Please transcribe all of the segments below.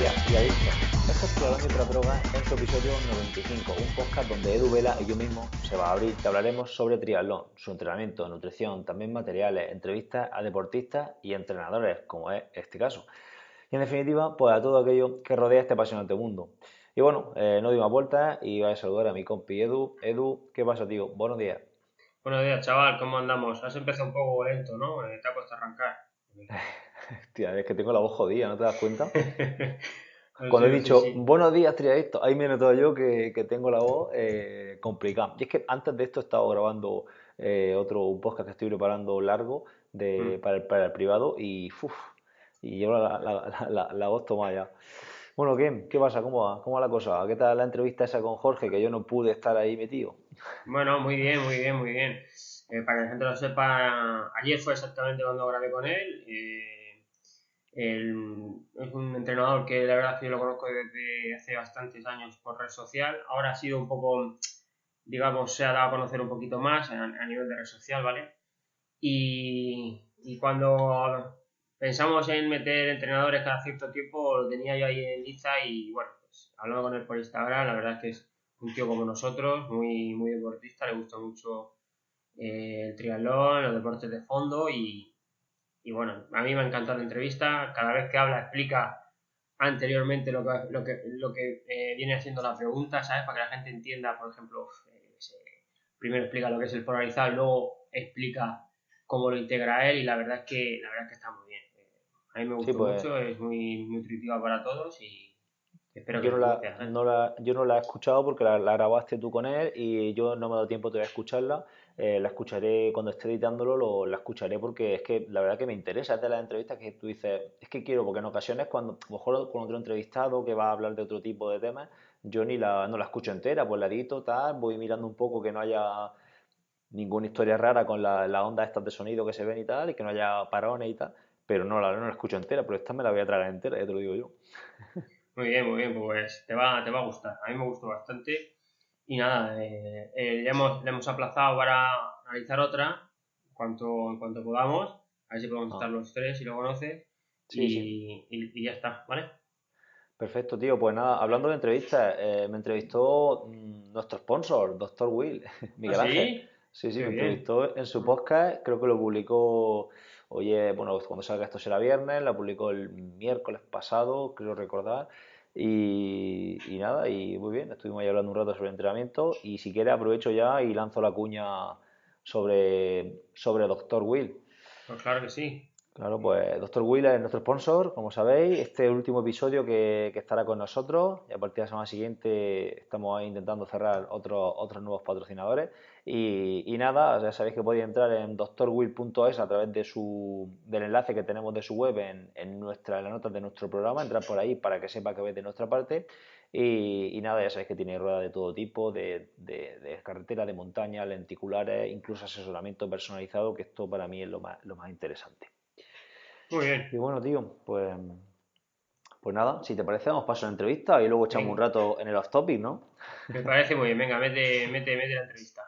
días, triadictos. Esto es Triatlón y otras drogas en su episodio 95, un podcast donde Edu Vela y yo mismo se va a abrir. Te hablaremos sobre triatlón, su entrenamiento, nutrición, también materiales, entrevistas a deportistas y entrenadores, como es este caso. Y en definitiva, pues a todo aquello que rodea este apasionante mundo. Y bueno, no doy más vueltas y voy a saludar a mi compi Edu. Edu, ¿qué pasa, tío? Buenos días. Buenos días, chaval, ¿cómo andamos? Has empezado un poco lento, ¿no? Te ha costado arrancar. Hostia, es que tengo la voz jodida, ¿no te das cuenta? Cuando he Sí, sí, dicho sí. buenos días, triadictos, ahí me he notado yo que tengo la voz complicada. Y es que antes de esto he estado grabando un podcast que estoy preparando largo Mm. para el privado y llevo la voz tomada ya. Bueno, ¿qué pasa? ¿Cómo va la cosa? ¿Qué tal la entrevista esa con Jorge? Que yo no pude estar ahí metido. Bueno, muy bien, muy bien, muy bien. Para que la gente lo sepa, ayer fue exactamente cuando grabé con él. Es un entrenador que la verdad es que yo lo conozco desde hace bastantes años por red social. Ahora ha sido un poco, digamos, se ha dado a conocer un poquito más a nivel de red social, ¿vale? Y cuando pensamos en meter entrenadores cada cierto tiempo, lo tenía yo ahí en lista y bueno, pues hablando con él por Instagram, la verdad es que es un tío como nosotros, muy, muy deportista, le gusta mucho el triatlón, los deportes de fondo y bueno, a mí me ha encantado la entrevista, cada vez que habla explica anteriormente lo que viene haciendo la pregunta, ¿sabes? Para que la gente entienda, por ejemplo, primero explica lo que es el polarizado y luego explica cómo lo integra él y la verdad es que está muy bien. A mí me Sí, gustó pues mucho, es muy nutritiva para todos y espero que yo les guste a la gente. yo no la he escuchado porque la grabaste tú con él y yo no me he dado tiempo todavía a escucharla. La escucharé cuando esté editándolo, la escucharé porque es que la verdad que me interesa. Es de las entrevistas que tú dices, es que quiero, porque en ocasiones cuando, a lo mejor con otro entrevistado que va a hablar de otro tipo de temas, yo no la escucho entera, pues la edito, tal, voy mirando un poco que no haya ninguna historia rara con las ondas estas de sonido que se ven y tal, y que no haya parones y tal, pero no la escucho entera, pero esta me la voy a tragar entera, ya te lo digo yo. Muy bien, pues te va a gustar. A mí me gustó bastante y nada, le hemos aplazado para analizar otra en cuanto podamos, a ver si podemos Ah, estar los tres si lo conoces sí, sí. y ya está, ¿vale? Perfecto, tío. Pues nada, hablando de entrevistas, me entrevistó nuestro sponsor, Doctor Will, ¿Ah, Miguel Ángel. sí? Sí, sí, Qué me bien. entrevistó en su Mm. podcast, creo que lo publicó, oye, bueno, cuando salga esto será viernes, la publicó el miércoles pasado, creo recordar. Y nada, y muy bien, estuvimos ahí hablando un rato sobre entrenamiento y si quieres aprovecho ya y lanzo la cuña sobre Doctor Will. Pues claro que sí. Claro, pues Doctor Will es nuestro sponsor, como sabéis. Este es el último episodio que estará con nosotros y a partir de la semana siguiente estamos ahí intentando cerrar otros nuevos patrocinadores. Y nada, ya sabéis que podéis entrar en doctorwill.es a través del enlace que tenemos de su web en las notas de nuestro programa. Entrar por ahí para que sepa que veis de nuestra parte. Y nada, ya sabéis que tiene ruedas de todo tipo, de carretera, de montaña, lenticulares, incluso asesoramiento personalizado, que esto para mí es lo más interesante. Muy bien. Y bueno, tío, pues nada, si te parece, damos paso a la entrevista y luego echamos un Venga, rato en el off topic, ¿no? me parece muy bien. Venga, mete la entrevista.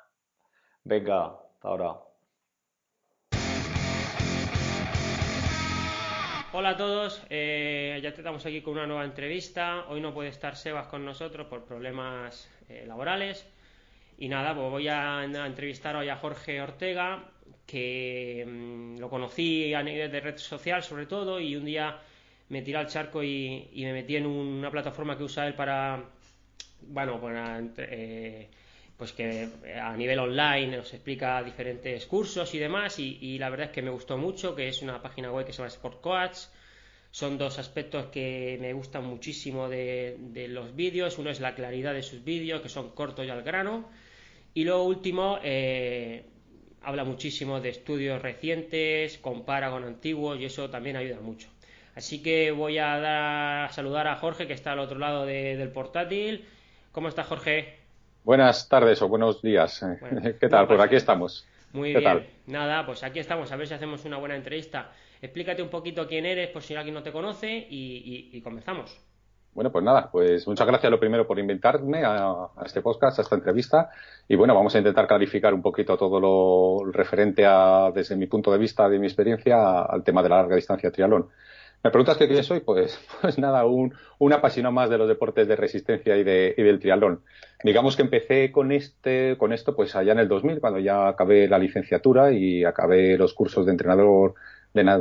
Venga, hasta ahora. Hola a todos, ya estamos aquí con una nueva entrevista. Hoy no puede estar Sebas con nosotros por problemas laborales. Y nada, pues voy a entrevistar hoy a Jorge Ortega, que lo conocí a nivel de red social sobre todo, y un día me tiré al charco y me metí en una plataforma que usa él para, bueno, pues que a nivel online nos explica diferentes cursos y demás, y la verdad es que me gustó mucho, que es una página web que se llama Sport Coach. Son dos aspectos que me gustan muchísimo de los vídeos. Uno es la claridad de sus vídeos, que son cortos y al grano, y lo último, habla muchísimo de estudios recientes, compara con antiguos y eso también ayuda mucho. Así que voy a saludar a Jorge, que está al otro lado del portátil. ¿Cómo está, Jorge? Buenas tardes o buenos días. Bueno, ¿Qué tal? Por aquí estamos. muy ¿Qué tal? bien. Nada, pues aquí estamos, a ver si hacemos una buena entrevista. Explícate un poquito quién eres, por si alguien no te conoce, y comenzamos. Bueno, pues nada, pues muchas gracias lo primero por invitarme a este podcast, a esta entrevista. Y bueno, vamos a intentar clarificar un poquito todo lo referente desde mi punto de vista, de mi experiencia, al tema de la larga distancia triatlón. ¿Me preguntas qué soy? Pues, pues nada, un apasionado más de los deportes de resistencia y del triatlón. Digamos que empecé con esto pues allá en el 2000, cuando ya acabé la licenciatura y acabé los cursos de entrenador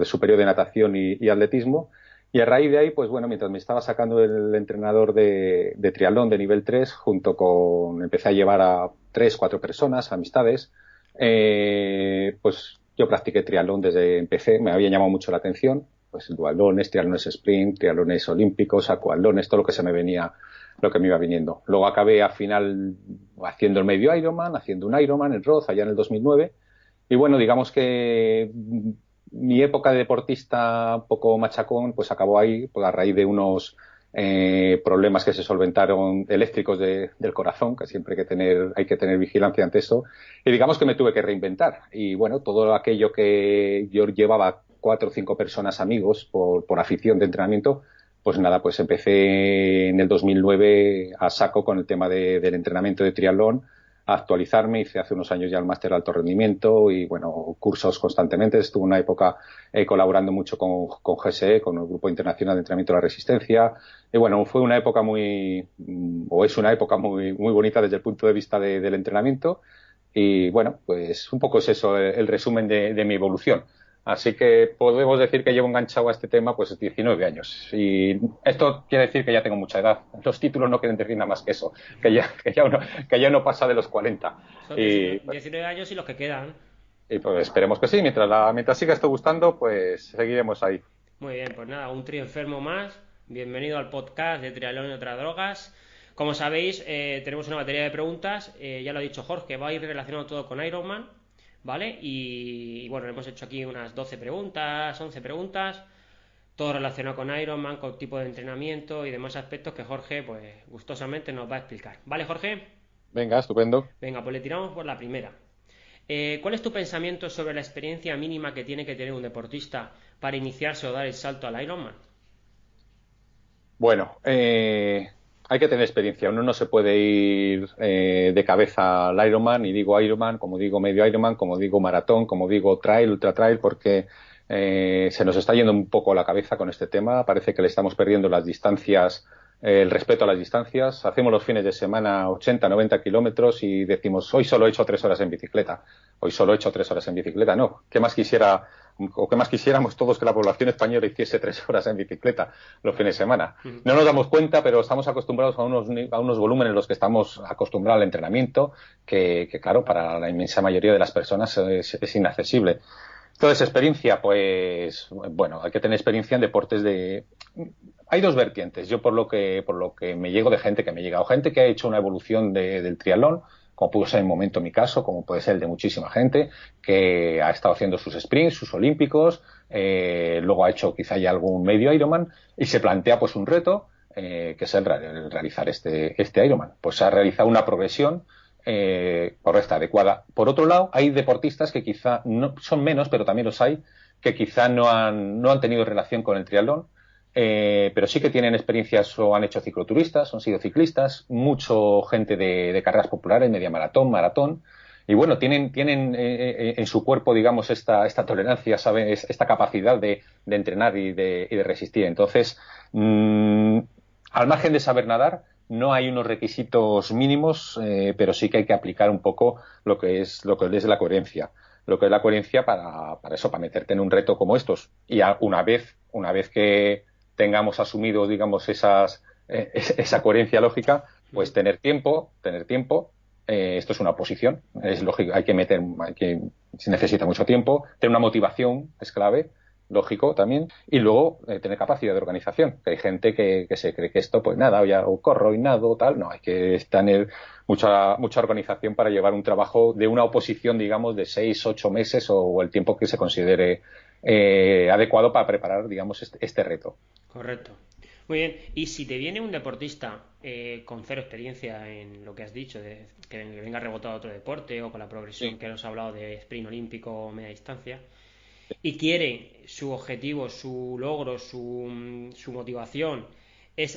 superior de natación y atletismo. Y a raíz de ahí, pues bueno, mientras me estaba sacando el entrenador de triatlón de nivel 3, empecé a llevar a 3, 4 personas, amistades, pues yo practiqué triatlón desde empecé, me había llamado mucho la atención, pues duatlones, triatlones sprint, triatlones olímpicos, acuatlones, todo lo que se me venía, lo que me iba viniendo. Luego acabé al final haciendo el medio Ironman, haciendo un Ironman en Roth allá en el 2009. Y bueno, digamos que mi época de deportista un poco machacón, pues acabó ahí, pues a raíz de unos problemas que se solventaron eléctricos del corazón, que siempre hay que tener vigilancia ante eso. Y digamos que me tuve que reinventar. Y bueno, todo aquello que yo llevaba 4 o 5 personas amigos por afición de entrenamiento, pues nada, pues empecé en el 2009 a saco con el tema del entrenamiento de triatlón, a actualizarme. Hice hace unos años ya el máster de alto rendimiento y, bueno, cursos constantemente. Estuve una época colaborando mucho con GSE, con el Grupo Internacional de Entrenamiento de la Resistencia. Y bueno, fue una época o es una época muy bonita desde el punto de vista del entrenamiento. Y bueno, pues un poco es eso el resumen de mi evolución. Así que podemos decir que llevo enganchado a este tema pues 19 años. Y esto quiere decir que ya tengo mucha edad. Los títulos no quieren decir nada más que eso, que ya uno pasa de los 40. Son Y, 19 años y los que quedan. y pues esperemos que sí. Mientras siga esto gustando, pues seguiremos ahí. Muy bien, pues nada, un trío enfermo más. Bienvenido al podcast de Triatlón y otras drogas. Como sabéis, tenemos una batería de preguntas. Ya lo ha dicho Jorge, va a ir relacionado todo con Ironman, ¿vale? Y bueno, hemos hecho aquí unas 12 preguntas, 11 preguntas, todo relacionado con Ironman, con tipo de entrenamiento y demás aspectos que Jorge, pues gustosamente nos va a explicar. ¿Vale, Jorge? Venga, estupendo. Venga, pues le tiramos por la primera. ¿Cuál es tu pensamiento sobre la experiencia mínima que tiene que tener un deportista para iniciarse o dar el salto al Ironman? Bueno, hay que tener experiencia. Uno no se puede ir de cabeza al Ironman, y digo Ironman, como digo medio Ironman, como digo maratón, como digo trail, ultra trail, porque se nos está yendo un poco la cabeza con este tema. Parece que le estamos perdiendo las distancias, el respeto a las distancias. Hacemos los fines de semana 80, 90 kilómetros y decimos, hoy solo he hecho 3 horas en bicicleta. Hoy solo he hecho 3 horas en bicicleta. No, ¿qué más quisiera o qué más quisiéramos todos que la población española hiciese 3 horas en bicicleta los fines de semana? No nos damos cuenta, pero estamos acostumbrados a unos volúmenes en los que estamos acostumbrados al entrenamiento, que claro, para la inmensa mayoría de las personas es inaccesible. Entonces, experiencia, pues, bueno, hay que tener experiencia en deportes Hay dos vertientes. Yo por lo que me llego de gente que me llega, o gente que ha hecho una evolución del triatlón, como pudo ser en momento mi caso, como puede ser el de muchísima gente, que ha estado haciendo sus sprints, sus olímpicos, luego ha hecho quizá ya algún medio Ironman, y se plantea pues un reto, que es el realizar este Ironman. Pues ha realizado una progresión correcta, adecuada. Por otro lado, hay deportistas que quizá no son menos, pero también los hay, que quizá no han tenido relación con el triatlón, pero sí que tienen experiencias o han hecho cicloturistas, han sido ciclistas, mucho gente de carreras populares, media maratón, maratón, y bueno, tienen en su cuerpo, digamos, esta tolerancia, ¿saben? Esta capacidad de entrenar y de resistir. Entonces, al margen de saber nadar, no hay unos requisitos mínimos, pero sí que hay que aplicar un poco lo que es la coherencia. Lo que es la coherencia para eso, para meterte en un reto como estos. Y una vez que tengamos asumido, digamos, esa coherencia lógica, pues tener tiempo. Esto es una oposición, es lógico, se necesita mucho tiempo. Tener una motivación es clave, lógico también, y luego tener capacidad de organización, que hay gente que se cree que esto, pues nada, o corro y nado, tal, no, hay que tener mucha organización para llevar un trabajo de una oposición, digamos, de 6, 8 meses o el tiempo que se considere adecuado para preparar, digamos, este reto. Correcto. Muy bien. Y si te viene un deportista con cero experiencia en lo que has dicho, de que venga rebotado a otro deporte o con la progresión Sí. que nos ha hablado de sprint olímpico o media distancia, y quiere su objetivo, su logro, su motivación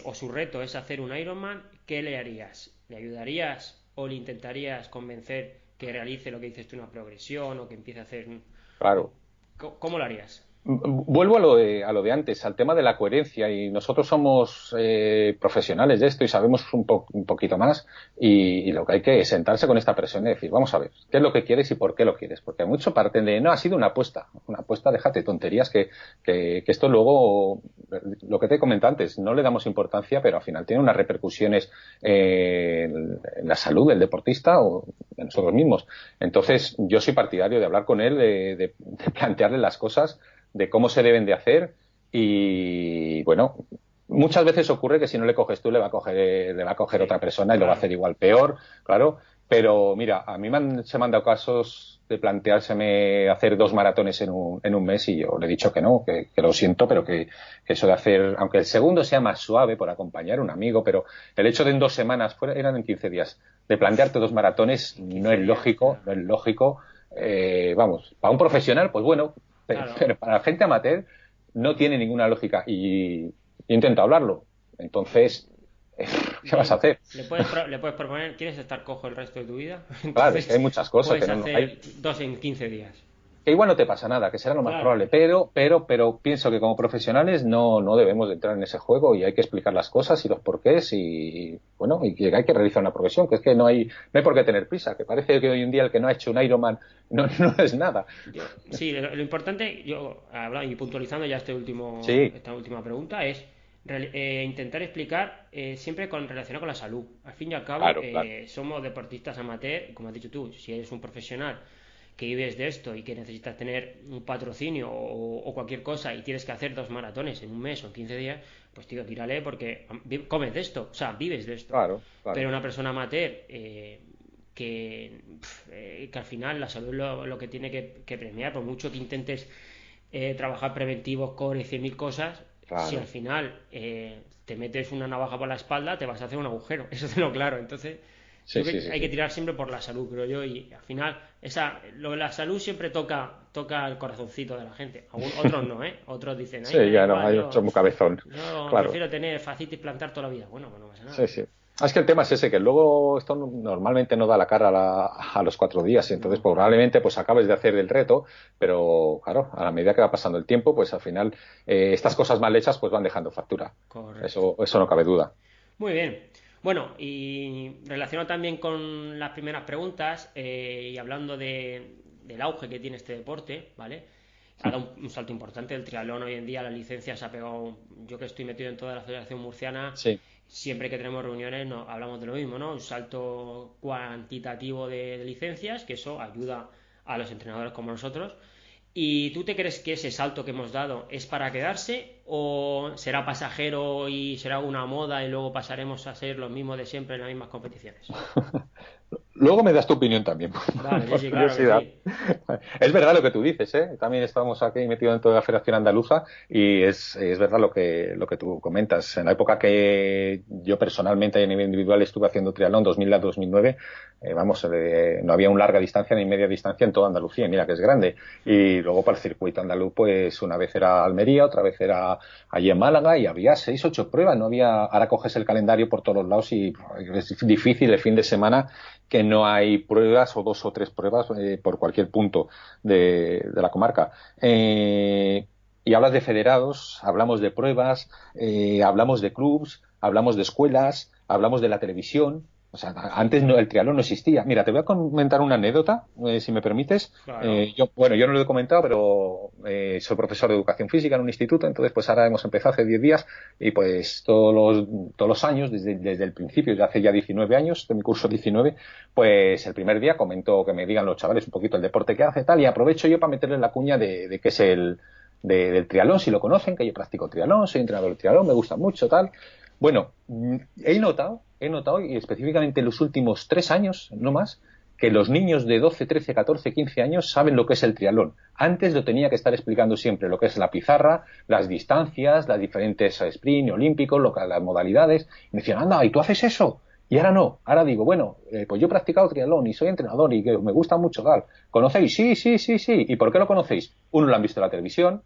o su reto es hacer un Ironman, ¿qué le harías? ¿Le ayudarías o le intentarías convencer que realice lo que dices tú, una progresión o que empiece a hacer Claro. ¿Cómo lo harías? Vuelvo a lo de antes, al tema de la coherencia, y nosotros somos profesionales de esto y sabemos un poquito más, y lo que hay que es sentarse con esta persona y decir, vamos a ver, ¿qué es lo que quieres y por qué lo quieres? Porque mucho parten de, no, ha sido una apuesta, déjate tonterías, que esto luego, lo que te he comentado antes, no le damos importancia, pero al final tiene unas repercusiones en la salud del deportista o de nosotros mismos. Entonces, yo soy partidario de hablar con él, de plantearle las cosas, de cómo se deben de hacer, y bueno, muchas veces ocurre que si no le coges tú le va a coger otra persona y lo va a hacer igual peor, claro, pero mira, a mí se me han dado casos de planteárseme hacer 2 maratones en un mes, y yo le he dicho que no, que lo siento, pero que eso de hacer, aunque el segundo sea más suave por acompañar a un amigo, pero el hecho de en 2 semanas, eran en 15 días, de plantearte 2 maratones no es lógico, vamos, para un profesional, pues bueno, Claro. pero para la gente amateur no tiene ninguna lógica, y intento hablarlo. Entonces, ¿qué vas a hacer? Le puedes proponer, ¿quieres estar cojo el resto de tu vida? Claro, es que hay muchas cosas puedes que no hacer hay. 2 en 15 días. Que igual no te pasa nada, que será lo más Claro. probable, pero pienso que como profesionales no debemos de entrar en ese juego, y hay que explicar las cosas y los porqués, y bueno, y que hay que realizar una progresión, que es que no hay por qué tener prisa, que parece que hoy en día el que no ha hecho un Ironman no es nada. Sí, lo importante, yo hablando y puntualizando ya Sí, esta última pregunta, es intentar explicar siempre relacionado con la salud. Al fin y al cabo, claro. somos deportistas amateur, como has dicho tú, si eres un profesional que vives de esto y que necesitas tener un patrocinio o cualquier cosa y tienes que hacer 2 maratones en un mes o en 15 días, pues tío, tírale porque comes de esto, o sea, vives de esto. Claro. Pero una persona amateur que al final la salud es lo que tiene que premiar, por mucho que intentes trabajar preventivos, core, 100.000 cosas, si al Claro. final te metes una navaja por la espalda, te vas a hacer un agujero, eso es lo claro. Entonces, Sí, yo sí, creo sí, que hay que sí. tirar siempre por la salud, creo yo, y al final lo de la salud siempre toca el corazoncito de la gente. Otros no, ¿eh? Otros dicen, a mí me Sí, da ya no, igual, hay otro muy cabezón. yo Claro. prefiero tener facitis plantar toda la vida. Bueno, pues no pasa nada. Sí, sí. Es que el tema es ese, que luego esto normalmente no da la cara a los 4 días, y entonces No, probablemente pues acabes de hacer el reto, pero claro, a la medida que va pasando el tiempo, pues al final estas cosas mal hechas pues van dejando factura. correcto. Eso no cabe duda. Muy bien. Bueno, y relacionado también con las primeras preguntas y hablando del auge que tiene este deporte, ¿vale? Ha dado un salto importante el triatlón hoy en día, las licencias se ha pegado. Yo que estoy metido en toda la Federación Murciana, Sí. siempre que tenemos reuniones hablamos de lo mismo, ¿no? Un salto cuantitativo de licencias, que eso ayuda a los entrenadores como nosotros. ¿Y tú te crees que ese salto que hemos dado es para quedarse o será pasajero y será una moda y luego pasaremos a ser los mismos de siempre en las mismas competiciones? Luego me das tu opinión también, Vale, sí, por sí, claro que curiosidad. sí. Es verdad lo que tú dices, ¿eh? También estamos aquí metidos dentro de la Federación Andaluza, y es verdad lo que tú comentas. En la época que yo personalmente a nivel individual estuve haciendo triatlón, 2000 a 2009, no había un larga distancia ni media distancia en toda Andalucía, mira que es grande. Y luego para el circuito andaluz, pues una vez era Almería, otra vez era allí en Málaga, y había 6, 8 pruebas. No había, ahora coges el calendario por todos los lados y es difícil el fin de semana que no hay pruebas, o 2 o 3 pruebas por cualquier punto de la comarca. Y hablas de federados, hablamos de pruebas, hablamos de clubs, hablamos de escuelas, hablamos de la televisión. O sea, antes el triatlón no existía. Mira, te voy a comentar una anécdota, si me permites. Claro. Yo no lo he comentado, pero soy profesor de educación física en un instituto, entonces pues ahora hemos empezado hace 10 días, y pues todos los años, desde el principio, ya hace ya 19 años, de mi curso 19, pues el primer día comento que me digan los chavales un poquito el deporte que hace, tal, y aprovecho yo para meterles la cuña de que es del triatlón, si lo conocen, que yo practico triatlón, soy entrenador de triatlón, me gusta mucho, tal. Bueno, he notado, y específicamente en los últimos 3 años, no más, que los niños de 12, 13, 14, 15 años saben lo que es el triatlón. Antes lo tenía que estar explicando siempre, lo que es la pizarra, las distancias, las diferentes sprint olímpicos, las modalidades. Y me decían, anda, ¿y tú haces eso? Y ahora no. Ahora digo, bueno, pues yo he practicado triatlón y soy entrenador y que me gusta mucho tal. ¿Conocéis? Sí, sí, sí, sí. ¿Y por qué lo conocéis? Uno lo han visto en la televisión,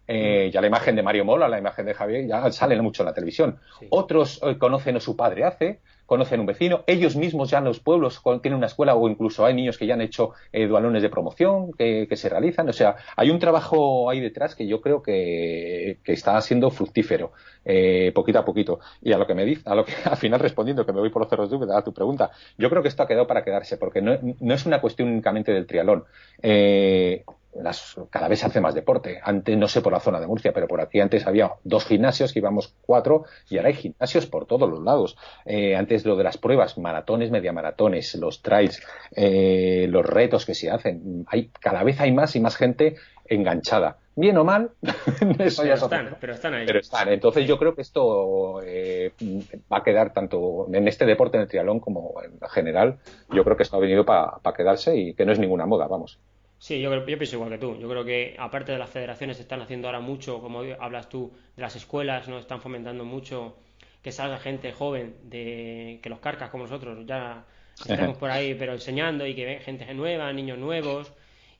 Ya la imagen de Mario Mola, la imagen de Javier, ya salen mucho en la televisión. Sí. Otros conocen a su padre hace, conocen un vecino, ellos mismos ya en los pueblos tienen una escuela o incluso hay niños que ya han hecho dualones de promoción que se realizan. O sea, hay un trabajo ahí detrás que yo creo que está siendo fructífero, poquito a poquito. Y a lo que me dice, al final respondiendo, que me voy por los cerros a tu pregunta, yo creo que esto ha quedado para quedarse, porque no es una cuestión únicamente del triatlón. Cada vez se hace más deporte. Antes, no sé por la zona de Murcia, pero por aquí antes había 2 gimnasios, que íbamos 4, y ahora hay gimnasios por todos los lados. Antes lo de las pruebas, maratones, mediamaratones, los trails, los retos que se hacen. Cada vez hay más y más gente enganchada. Bien o mal, eso ya es otro tema. Pero están ahí. Pero están. Entonces yo creo que esto va a quedar tanto en este deporte, en el triatlón, como en general. Yo creo que esto ha venido para quedarse y que no es ninguna moda, vamos. Sí, yo pienso igual que tú. Yo creo que aparte de las federaciones están haciendo ahora mucho, como hablas tú, de las escuelas, ¿no? Están fomentando mucho que salga gente joven, de que los carcas como nosotros ya estemos por ahí, pero enseñando y que ven gente nueva, niños nuevos.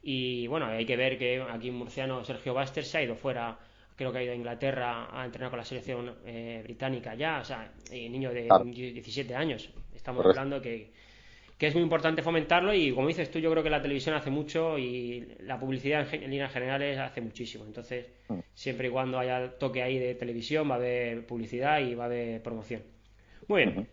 Y bueno, hay que ver que aquí un murciano, Sergio Baster, se ha ido fuera, creo que ha ido a Inglaterra a entrenar con la selección británica ya, o sea, niño de Claro. 17 años. Estamos Correcto. hablando que es muy importante fomentarlo y como dices tú, yo creo que la televisión hace mucho y la publicidad en líneas generales hace muchísimo. Entonces, siempre y cuando haya toque ahí de televisión va a haber publicidad y va a haber promoción. Muy bien.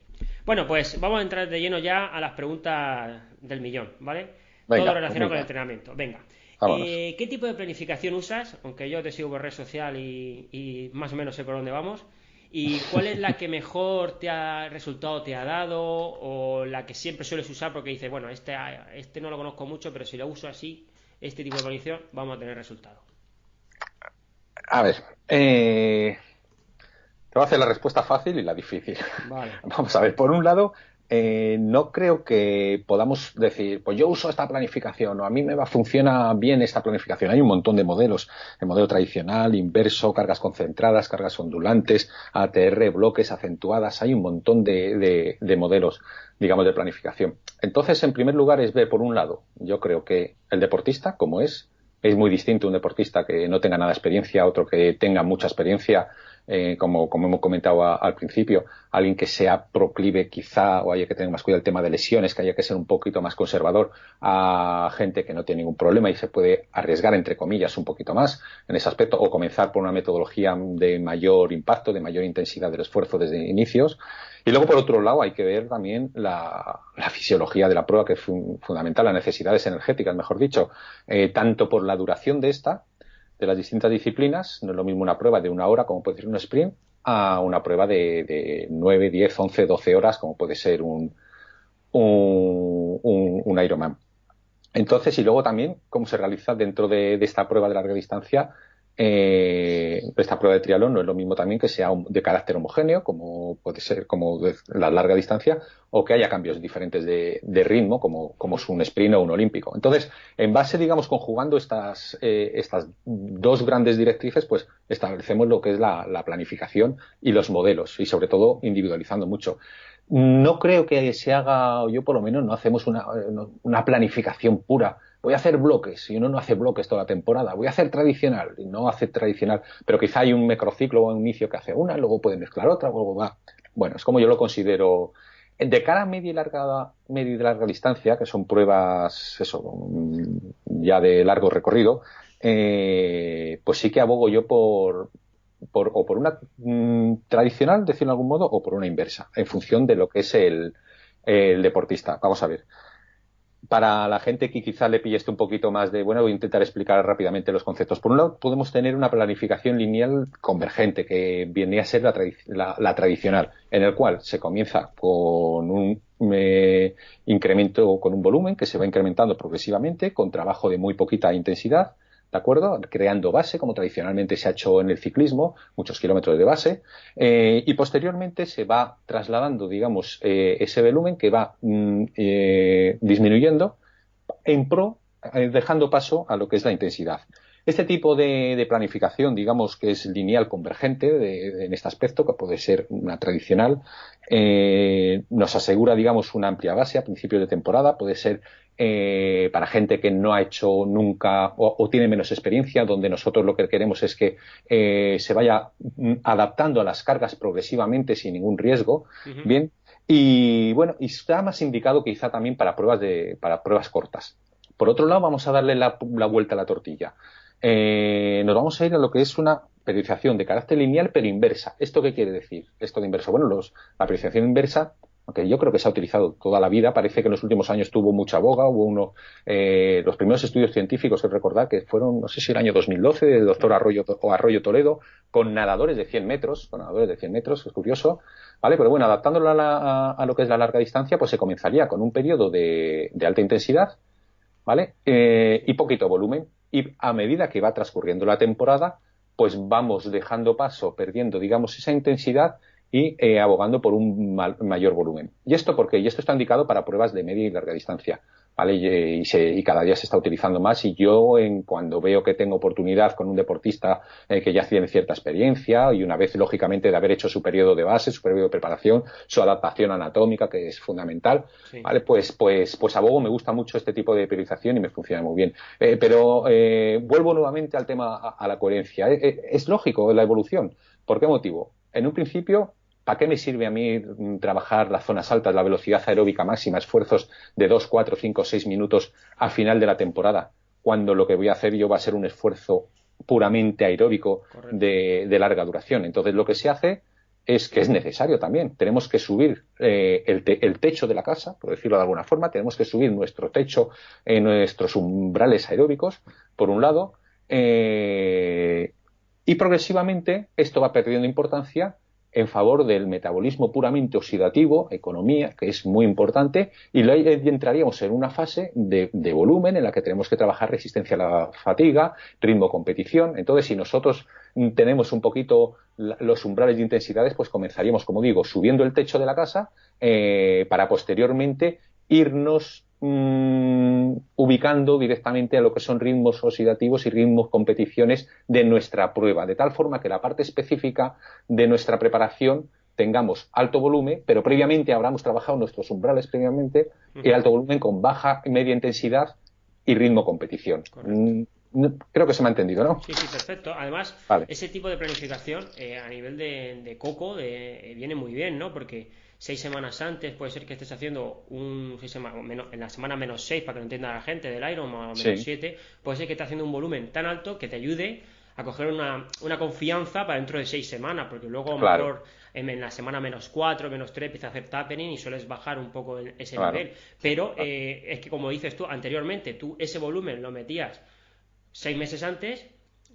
Bueno, pues vamos a entrar de lleno ya a las preguntas del millón, ¿vale? Venga, Todo relacionado venga. con el entrenamiento. Venga. Vámonos. ¿Qué tipo de planificación usas? Aunque yo te sigo por red social y más o menos sé por dónde vamos. ¿Y cuál es la que mejor resultado te ha dado o la que siempre sueles usar porque dices, bueno, este no lo conozco mucho, pero si lo uso así, este tipo de planificación, vamos a tener resultado? A ver, te voy a hacer la respuesta fácil y la difícil. Vale. Vamos a ver, por un lado, no creo que podamos decir, pues yo uso esta planificación o a mí funciona bien esta planificación. Hay un montón de modelos, el modelo tradicional, inverso, cargas concentradas, cargas ondulantes, ATR, bloques acentuadas, hay un montón de modelos, digamos, de planificación. Entonces, en primer lugar, es ver, por un lado, yo creo que el deportista, como es muy distinto un deportista que no tenga nada de experiencia a otro que tenga mucha experiencia, como hemos comentado al principio, alguien que sea proclive quizá o haya que tener más cuidado el tema de lesiones, que haya que ser un poquito más conservador, a gente que no tiene ningún problema y se puede arriesgar, entre comillas, un poquito más en ese aspecto, o comenzar por una metodología de mayor impacto, de mayor intensidad del esfuerzo desde inicios. Y luego, por otro lado, hay que ver también la fisiología de la prueba, que es fundamental, las necesidades energéticas, mejor dicho, tanto por la duración de las distintas disciplinas. No es lo mismo una prueba de 1 hora, como puede ser un sprint, a una prueba de 9, 10, 11, 12 horas, como puede ser un Ironman. Entonces, y luego también cómo se realiza dentro de esta prueba de larga distancia. Esta prueba de triatlón no es lo mismo también que sea de carácter homogéneo, como puede ser como de la larga distancia, o que haya cambios diferentes de ritmo, como es un sprint o un olímpico. Entonces, en base, digamos, conjugando estas 2 grandes directrices, pues establecemos lo que es la planificación y los modelos, y sobre todo individualizando mucho. No creo que se haga, yo por lo menos no hacemos una planificación pura. Voy a hacer bloques, y uno no hace bloques toda la temporada. Voy a hacer tradicional, y no hace tradicional, pero quizá hay un macrociclo o un inicio que hace una, luego puede mezclar otra, luego va. Bueno, es como yo lo considero. De cara a media y larga distancia, que son pruebas, ya de largo recorrido, pues sí que abogo yo por una tradicional, decirlo de algún modo, o por una inversa, en función de lo que es el deportista. Vamos a ver. Para la gente que quizá le pille esto un poquito más voy a intentar explicar rápidamente los conceptos. Por un lado, podemos tener una planificación lineal convergente, que viene a ser la tradicional, en el cual se comienza con un incremento, con un volumen que se va incrementando progresivamente, con trabajo de muy poquita intensidad, ¿de acuerdo? Creando base, como tradicionalmente se ha hecho en el ciclismo, muchos kilómetros de base, y posteriormente se va trasladando, digamos, ese volumen que va disminuyendo dejando paso a lo que es la intensidad. Este tipo de planificación, digamos, que es lineal convergente en este aspecto, que puede ser una tradicional, nos asegura, digamos, una amplia base a principios de temporada. Puede ser para gente que no ha hecho nunca o tiene menos experiencia, donde nosotros lo que queremos es que se vaya adaptando a las cargas progresivamente sin ningún riesgo. Ujú. Bien, y bueno, y está más indicado quizá también para pruebas cortas. Por otro lado, vamos a darle la vuelta a la tortilla. Nos vamos a ir a lo que es una periodización de carácter lineal pero inversa. ¿Esto qué quiere decir? Esto de inverso. Bueno, la periodización inversa, aunque yo creo que se ha utilizado toda la vida, parece que en los últimos años tuvo mucha boga. Hubo los primeros estudios científicos, recordar que fueron, no sé si el año 2012, del doctor Arroyo Toledo, con nadadores de 100 metros, es curioso, ¿vale? Pero bueno, adaptándolo a lo que es la larga distancia, pues se comenzaría con un periodo de alta intensidad, ¿vale? Y poquito volumen. Y a medida que va transcurriendo la temporada, pues vamos dejando paso, perdiendo, digamos, esa intensidad y abogando por un mayor volumen. ¿Y esto por qué? Y esto está indicado para pruebas de media y larga distancia, ¿vale? Y cada día se está utilizando más, y yo cuando veo que tengo oportunidad con un deportista que ya tiene cierta experiencia, y una vez lógicamente de haber hecho su periodo de base, su periodo de preparación, su adaptación anatómica, que es fundamental, Sí. ¿vale? Pues abogo, me gusta mucho este tipo de periodización y me funciona muy bien. Pero vuelvo nuevamente al tema, a la coherencia. Es lógico la evolución. ¿Por qué motivo? En un principio, ¿para qué me sirve a mí trabajar las zonas altas, la velocidad aeróbica máxima, esfuerzos de 2, 4, 5, 6 minutos a final de la temporada, cuando lo que voy a hacer yo va a ser un esfuerzo puramente aeróbico de larga duración? Entonces, lo que se hace es que es necesario también. Tenemos que subir el techo de la casa, por decirlo de alguna forma. Tenemos que subir nuestro techo, nuestros umbrales aeróbicos, por un lado, y progresivamente esto va perdiendo importancia en favor del metabolismo puramente oxidativo, economía, que es muy importante, y luego entraríamos en una fase de volumen en la que tenemos que trabajar resistencia a la fatiga, ritmo, competición. Entonces, si nosotros tenemos un poquito los umbrales de intensidades, pues comenzaríamos, como digo, subiendo el techo de la casa, para posteriormente irnos ubicando directamente a lo que son ritmos oxidativos y ritmos competiciones de nuestra prueba, de tal forma que la parte específica de nuestra preparación tengamos alto volumen, pero previamente habremos trabajado nuestros umbrales previamente, y alto volumen con baja y media intensidad y ritmo competición. Creo que se me ha entendido, ¿no? Sí, perfecto. Además, vale. Ese tipo de planificación a nivel de coco viene muy bien, ¿no? Porque 6 semanas antes puede ser que estés haciendo en la semana -6, para que lo entienda la gente, del Ironman, o -7, puede ser que estés haciendo un volumen tan alto que te ayude a coger una confianza para dentro de 6 semanas, porque luego a lo mejor en la semana -4, -3 empieza a hacer tapering y sueles bajar un poco ese nivel. Pero es que, como dices tú anteriormente, tú ese volumen lo metías 6 meses antes,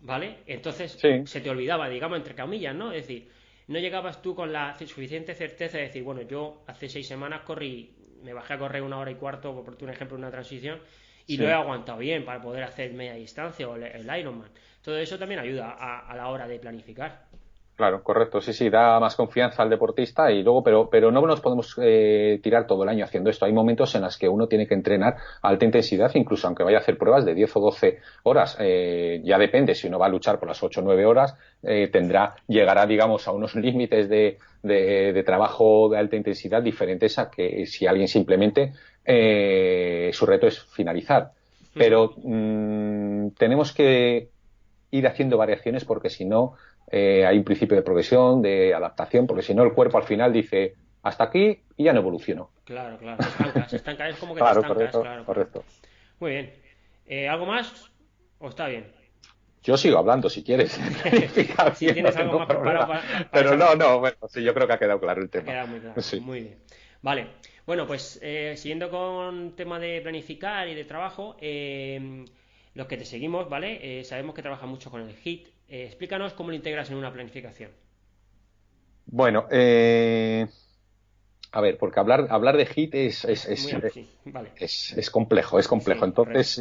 ¿vale? Entonces se te olvidaba, digamos, entre comillas, ¿no? Es decir, no llegabas tú con la suficiente certeza de decir, bueno, yo hace 6 semanas me bajé a correr 1 hora y cuarto, por ponerte un ejemplo, una transición, y lo he aguantado bien para poder hacer media distancia o el Ironman. Todo eso también ayuda a la hora de planificar. Claro, correcto, sí, da más confianza al deportista, y luego, pero no nos podemos tirar todo el año haciendo esto. Hay momentos en los que uno tiene que entrenar a alta intensidad, incluso aunque vaya a hacer pruebas de 10 o 12 horas. Ya depende, si uno va a luchar por las 8 o 9 horas, llegará, digamos, a unos límites de trabajo de alta intensidad diferentes a que si alguien simplemente su reto es finalizar. Pero tenemos que ir haciendo variaciones, porque si no, hay un principio de progresión, de adaptación, porque si no el cuerpo al final dice hasta aquí y ya no evoluciono. Claro, se estanca, es como que te estancas, correcto. Muy bien. ¿Algo más o está bien? Yo sigo hablando si quieres. Si tienes algo más preparado para pero bueno, sí, yo creo que ha quedado claro el tema. Ha quedado muy claro, sí. Muy bien. Vale, bueno, pues siguiendo con tema de planificar y de trabajo, los que te seguimos, ¿vale? Sabemos que trabajas mucho con el HIIT. Explícanos cómo lo integras en una planificación. Bueno, a ver, porque hablar de HIIT es complejo, Sí, entonces,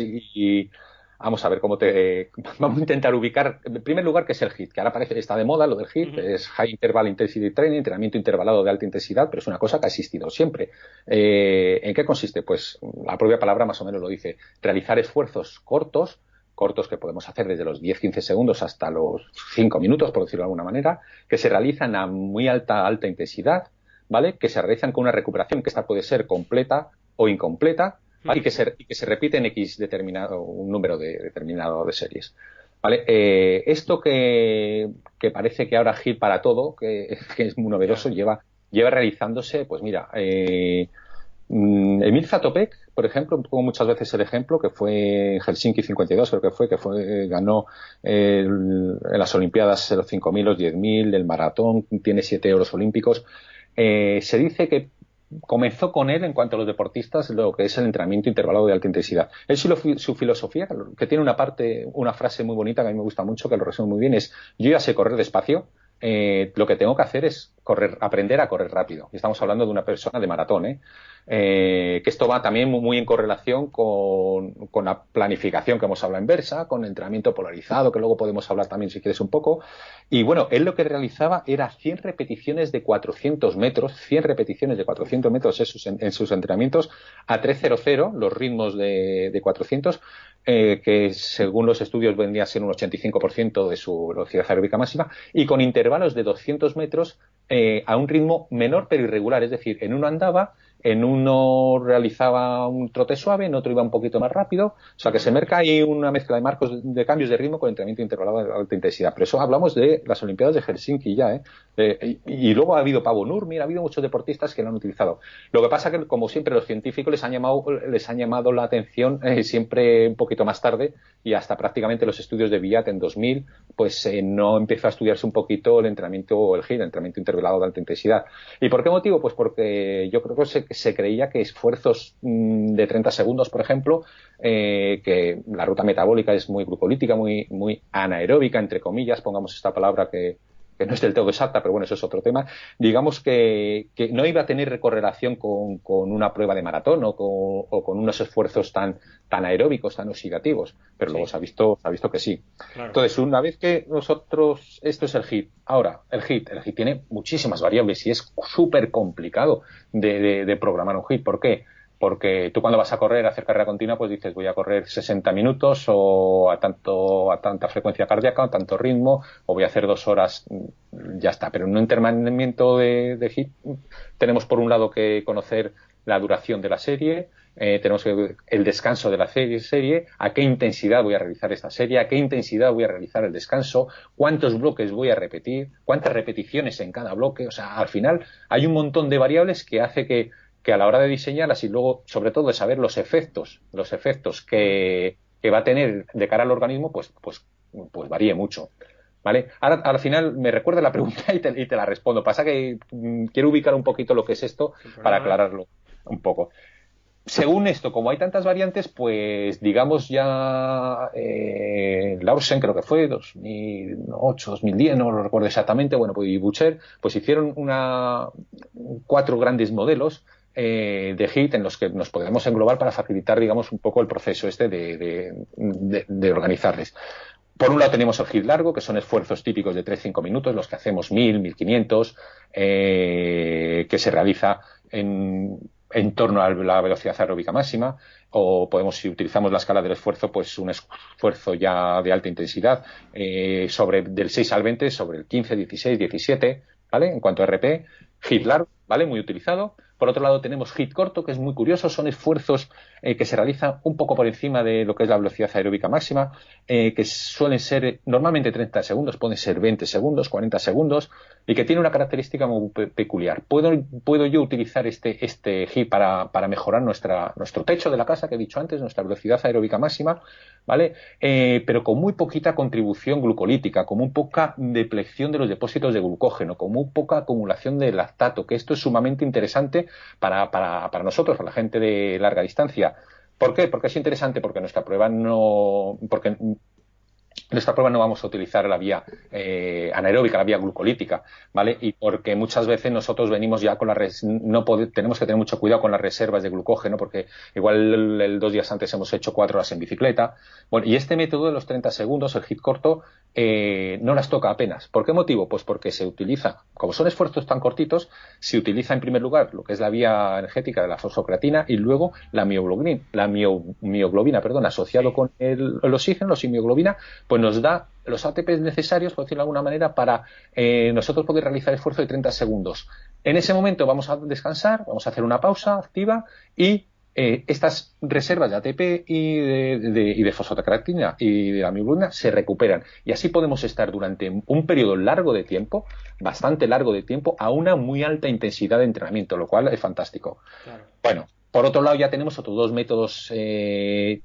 vamos a ver vamos a intentar ubicar, en primer lugar, qué es el HIIT, que ahora está de moda lo del HIIT, es High Interval Intensity Training, entrenamiento intervalado de alta intensidad, pero es una cosa que ha existido siempre. ¿En qué consiste? Pues la propia palabra más o menos lo dice: realizar esfuerzos cortos que podemos hacer desde los 10-15 segundos hasta los 5 minutos, por decirlo de alguna manera, que se realizan a muy alta intensidad, ¿vale? Que se realizan con una recuperación que esta puede ser completa o incompleta, ¿vale? Y que se repite en X determinado, un número determinado de series. ¿Vale? Esto que parece que ahora Hill para todo, que es muy novedoso, lleva realizándose, pues mira, Emil Zatopek, por ejemplo, pongo muchas veces el ejemplo, que fue en Helsinki 52, creo que ganó en las Olimpiadas los 5.000, los 10.000, el maratón, tiene 7 oros olímpicos. Se dice que comenzó con él, en cuanto a los deportistas, lo que es el entrenamiento intervalado de alta intensidad. Él, su filosofía, que tiene una frase muy bonita que a mí me gusta mucho, que lo resume muy bien, es: yo ya sé correr despacio, lo que tengo que hacer es aprender a correr rápido. Y estamos hablando de una persona de maratón, que esto va también muy en correlación con la planificación que hemos hablado en Versa, con el entrenamiento polarizado, que luego podemos hablar también si quieres un poco. Y bueno, él lo que realizaba era 100 repeticiones de 400 metros, 100 repeticiones de 400 metros en sus entrenamientos a 3:00, los ritmos de 400, que según los estudios vendría a ser un 85% de su velocidad aeróbica máxima, y con intervalos de 200 metros a un ritmo menor pero irregular, es decir, en uno andaba, en uno realizaba un trote suave, en otro iba un poquito más rápido, o sea que se marca ahí una mezcla de marcos de cambios de ritmo con entrenamiento intervalado de alta intensidad. Pero eso hablamos de las Olimpiadas de Helsinki ya, y luego ha habido Paavo Nurmi, ha habido muchos deportistas que lo han utilizado. Lo que pasa que, como siempre, los científicos les han llamado la atención siempre un poquito más tarde, y hasta prácticamente los estudios de Biat en 2000, pues no empezó a estudiarse un poquito el entrenamiento o el HIIT, el entrenamiento intervalado de alta intensidad. ¿Y por qué motivo? Pues porque yo creo que se creía que esfuerzos de 30 segundos, por ejemplo, que la ruta metabólica es muy glucolítica, muy anaeróbica, entre comillas, pongamos esta palabra que no es del todo exacta, pero bueno, eso es otro tema. Digamos que no iba a tener correlación con una prueba de maratón o con unos esfuerzos tan aeróbicos, tan oxidativos, pero luego se ha visto que sí. Claro. Entonces, una vez que nosotros, esto es el HIIT. Ahora, el HIIT tiene muchísimas variables y es súper complicado de programar un HIIT. ¿Por qué? Porque tú, cuando vas a correr, a hacer carrera continua, pues dices: voy a correr 60 minutos o a tanta frecuencia cardíaca, a tanto ritmo, o voy a hacer 2 horas, ya está. Pero en un entrenamiento de HIIT tenemos, por un lado, que conocer la duración de la serie, tenemos el descanso de la serie, a qué intensidad voy a realizar esta serie, a qué intensidad voy a realizar el descanso, cuántos bloques voy a repetir, cuántas repeticiones en cada bloque. O sea, al final hay un montón de variables que hace que a la hora de diseñarlas, y luego, sobre todo, de saber los efectos que va a tener de cara al organismo, pues varíe mucho. ¿Vale? Ahora, al final, me recuerda la pregunta y te la respondo. Pasa que quiero ubicar un poquito lo que es esto para aclararlo un poco. Según esto, como hay tantas variantes, pues digamos ya Larsen, creo que fue 2008, 2010, no lo recuerdo exactamente, bueno, pues, y Butcher, pues hicieron 4 grandes modelos de HIIT en los que nos podemos englobar para facilitar, digamos, un poco el proceso de organizarles. Por un lado tenemos el HIIT largo, que son esfuerzos típicos de 3-5 minutos, los que hacemos 1000, 1500, que se realiza en torno a la velocidad aeróbica máxima, o si utilizamos la escala del esfuerzo, pues un esfuerzo ya de alta intensidad, del 6 al 20, sobre el 15, 16, 17, ¿vale? En cuanto a RP, HIIT largo, ¿vale? Muy utilizado. Por otro lado tenemos HIIT corto, que es muy curioso, son esfuerzos que se realizan un poco por encima de lo que es la velocidad aeróbica máxima, que suelen ser normalmente 30 segundos, pueden ser 20 segundos, 40 segundos, y que tiene una característica muy peculiar. ¿Puedo yo utilizar este HIIT para mejorar nuestro techo de la casa, que he dicho antes, nuestra velocidad aeróbica máxima, ¿vale? Pero con muy poquita contribución glucolítica, con muy poca depleción de los depósitos de glucógeno, con muy poca acumulación de lactato, que esto es sumamente interesante para nosotros, para la gente de larga distancia. ¿Por qué? Porque es interesante, porque nuestra prueba no vamos a utilizar la vía anaeróbica, la vía glucolítica, ¿vale? Y porque muchas veces nosotros venimos ya con tenemos que tener mucho cuidado con las reservas de glucógeno, porque igual 2 días antes hemos hecho 4 horas en bicicleta. Bueno, y este método de los 30 segundos, el HIIT corto, no las toca apenas. ¿Por qué motivo? Pues porque se utiliza, como son esfuerzos tan cortitos, se utiliza en primer lugar lo que es la vía energética de la fosfocreatina, y luego la mioglobina, asociado con el oxígeno, la simioglobina, pues nos da los ATPs necesarios, por decirlo de alguna manera, para nosotros poder realizar el esfuerzo de 30 segundos. En ese momento vamos a descansar, vamos a hacer una pausa activa y estas reservas de ATP y de fosfatocreatina y de amiglutina se recuperan. Y así podemos estar durante un periodo largo de tiempo, bastante largo de tiempo, a una muy alta intensidad de entrenamiento, lo cual es fantástico. Claro. Bueno, por otro lado ya tenemos otros dos métodos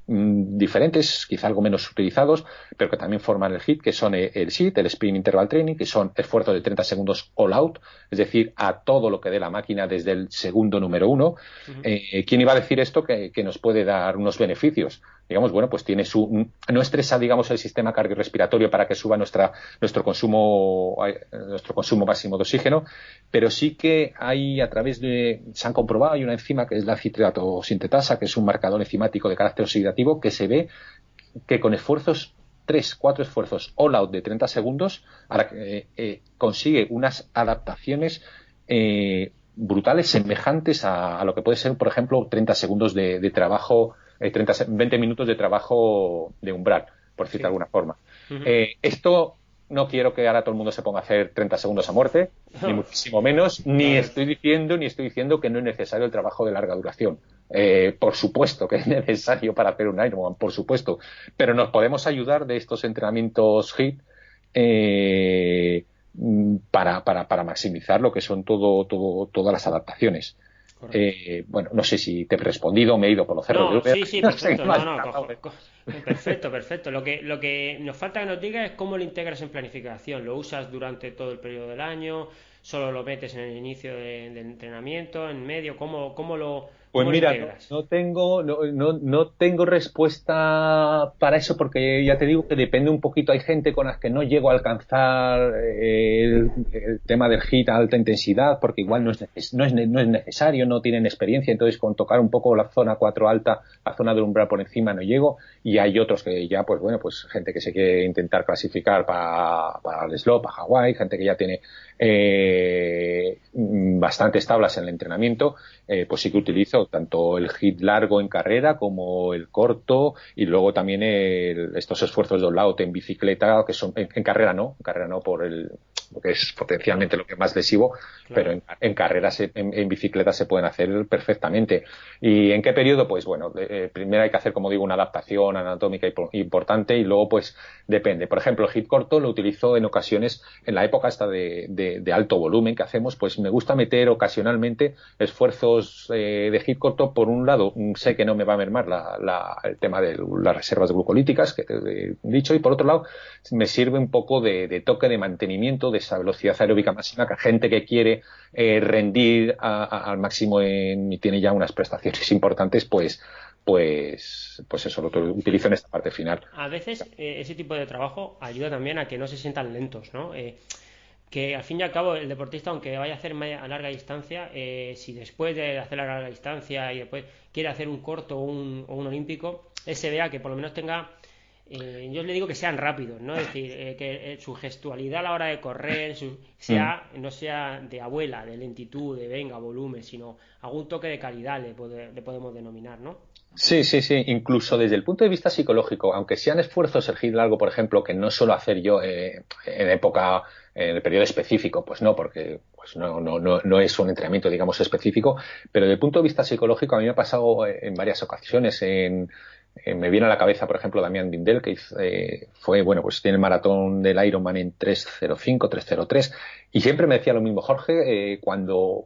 diferentes, quizá algo menos utilizados, pero que también forman el HIIT, que son el SIT, el Sprint Interval Training, que son esfuerzos de 30 segundos all out, es decir, a todo lo que dé la máquina desde el segundo número 1. Uh-huh. ¿Quién iba a decir esto que nos puede dar unos beneficios? Digamos, bueno, pues tiene no estresa, digamos, el sistema cardiorrespiratorio para que suba nuestro consumo máximo de oxígeno, pero sí que hay se han comprobado, hay una enzima que es la citrato sintetasa, que es un marcador enzimático de carácter oxidativo, que se ve que con esfuerzos 3-4 esfuerzos all out de 30 segundos consigue unas adaptaciones brutales, semejantes a lo que puede ser, por ejemplo, 30 segundos de trabajo, 20 minutos de trabajo de umbral, por decirlo de alguna forma. Uh-huh. Esto no quiero que ahora todo el mundo se ponga a hacer 30 segundos a muerte, ni muchísimo menos, ni estoy diciendo que no es necesario el trabajo de larga duración. Por supuesto que es necesario para hacer un Ironman, por supuesto, pero nos podemos ayudar de estos entrenamientos HIIT para maximizar lo que son todas las adaptaciones. Bueno, no sé si te he respondido, me he ido por los cerros. Sí, perfecto. Perfecto. Lo que nos falta que nos digas es cómo lo integras en planificación. ¿Lo usas durante todo el periodo del año? ¿Solo lo metes en el inicio del entrenamiento? ¿En medio? ¿Cómo lo Pues mira, no tengo respuesta para eso, porque ya te digo que depende un poquito. Hay gente con las que no llego a alcanzar el tema del HIIT a alta intensidad, porque igual no es necesario, no tienen experiencia, entonces con tocar un poco la zona 4 alta, la zona del umbral por encima no llego, y hay otros que ya, pues bueno, pues gente que se quiere intentar clasificar para el slope, para Hawái, gente que ya tiene bastantes tablas en el entrenamiento, pues sí que utilizo tanto el HIIT largo en carrera como el corto, y luego también estos esfuerzos de all-out en bicicleta, que son en carrera no por lo que es potencialmente lo que es más lesivo, claro. Pero en carreras, en bicicleta se pueden hacer perfectamente. ¿Y en qué periodo? Pues bueno, primero hay que hacer, como digo, una adaptación anatómica importante, y luego pues depende. Por ejemplo, el HIIT corto lo utilizo en ocasiones, en la época esta de alto volumen que hacemos, pues me gusta meter ocasionalmente esfuerzos de HIIT corto. Por un lado, sé que no me va a mermar el tema de las reservas glucolíticas que te he dicho, y por otro lado me sirve un poco de toque de mantenimiento de esa velocidad aeróbica máxima, que gente que quiere rendir al máximo y tiene ya unas prestaciones importantes, pues eso lo utilizo en esta parte final. A veces ese tipo de trabajo ayuda también a que no se sientan lentos, ¿no? Que al fin y al cabo el deportista, aunque vaya a hacer a larga distancia, si después de hacer la larga distancia y después quiere hacer un corto o un olímpico, se vea que por lo menos tenga, yo le digo que sean rápidos, ¿no? Es decir, que su gestualidad a la hora de correr no sea de abuela, de lentitud, de venga, volumen, sino algún toque de calidad le podemos denominar, ¿no? Sí, incluso desde el punto de vista psicológico, aunque sean esfuerzos el HIIT largo, por ejemplo, que no suelo hacer yo en el periodo específico, pues no, porque pues no es un entrenamiento, digamos, específico, pero desde el punto de vista psicológico a mí me ha pasado en varias ocasiones. Me viene a la cabeza, por ejemplo, Damián Dindel, que pues tiene el maratón del Ironman en 3:05, 3:03, y siempre me decía lo mismo: Jorge, cuando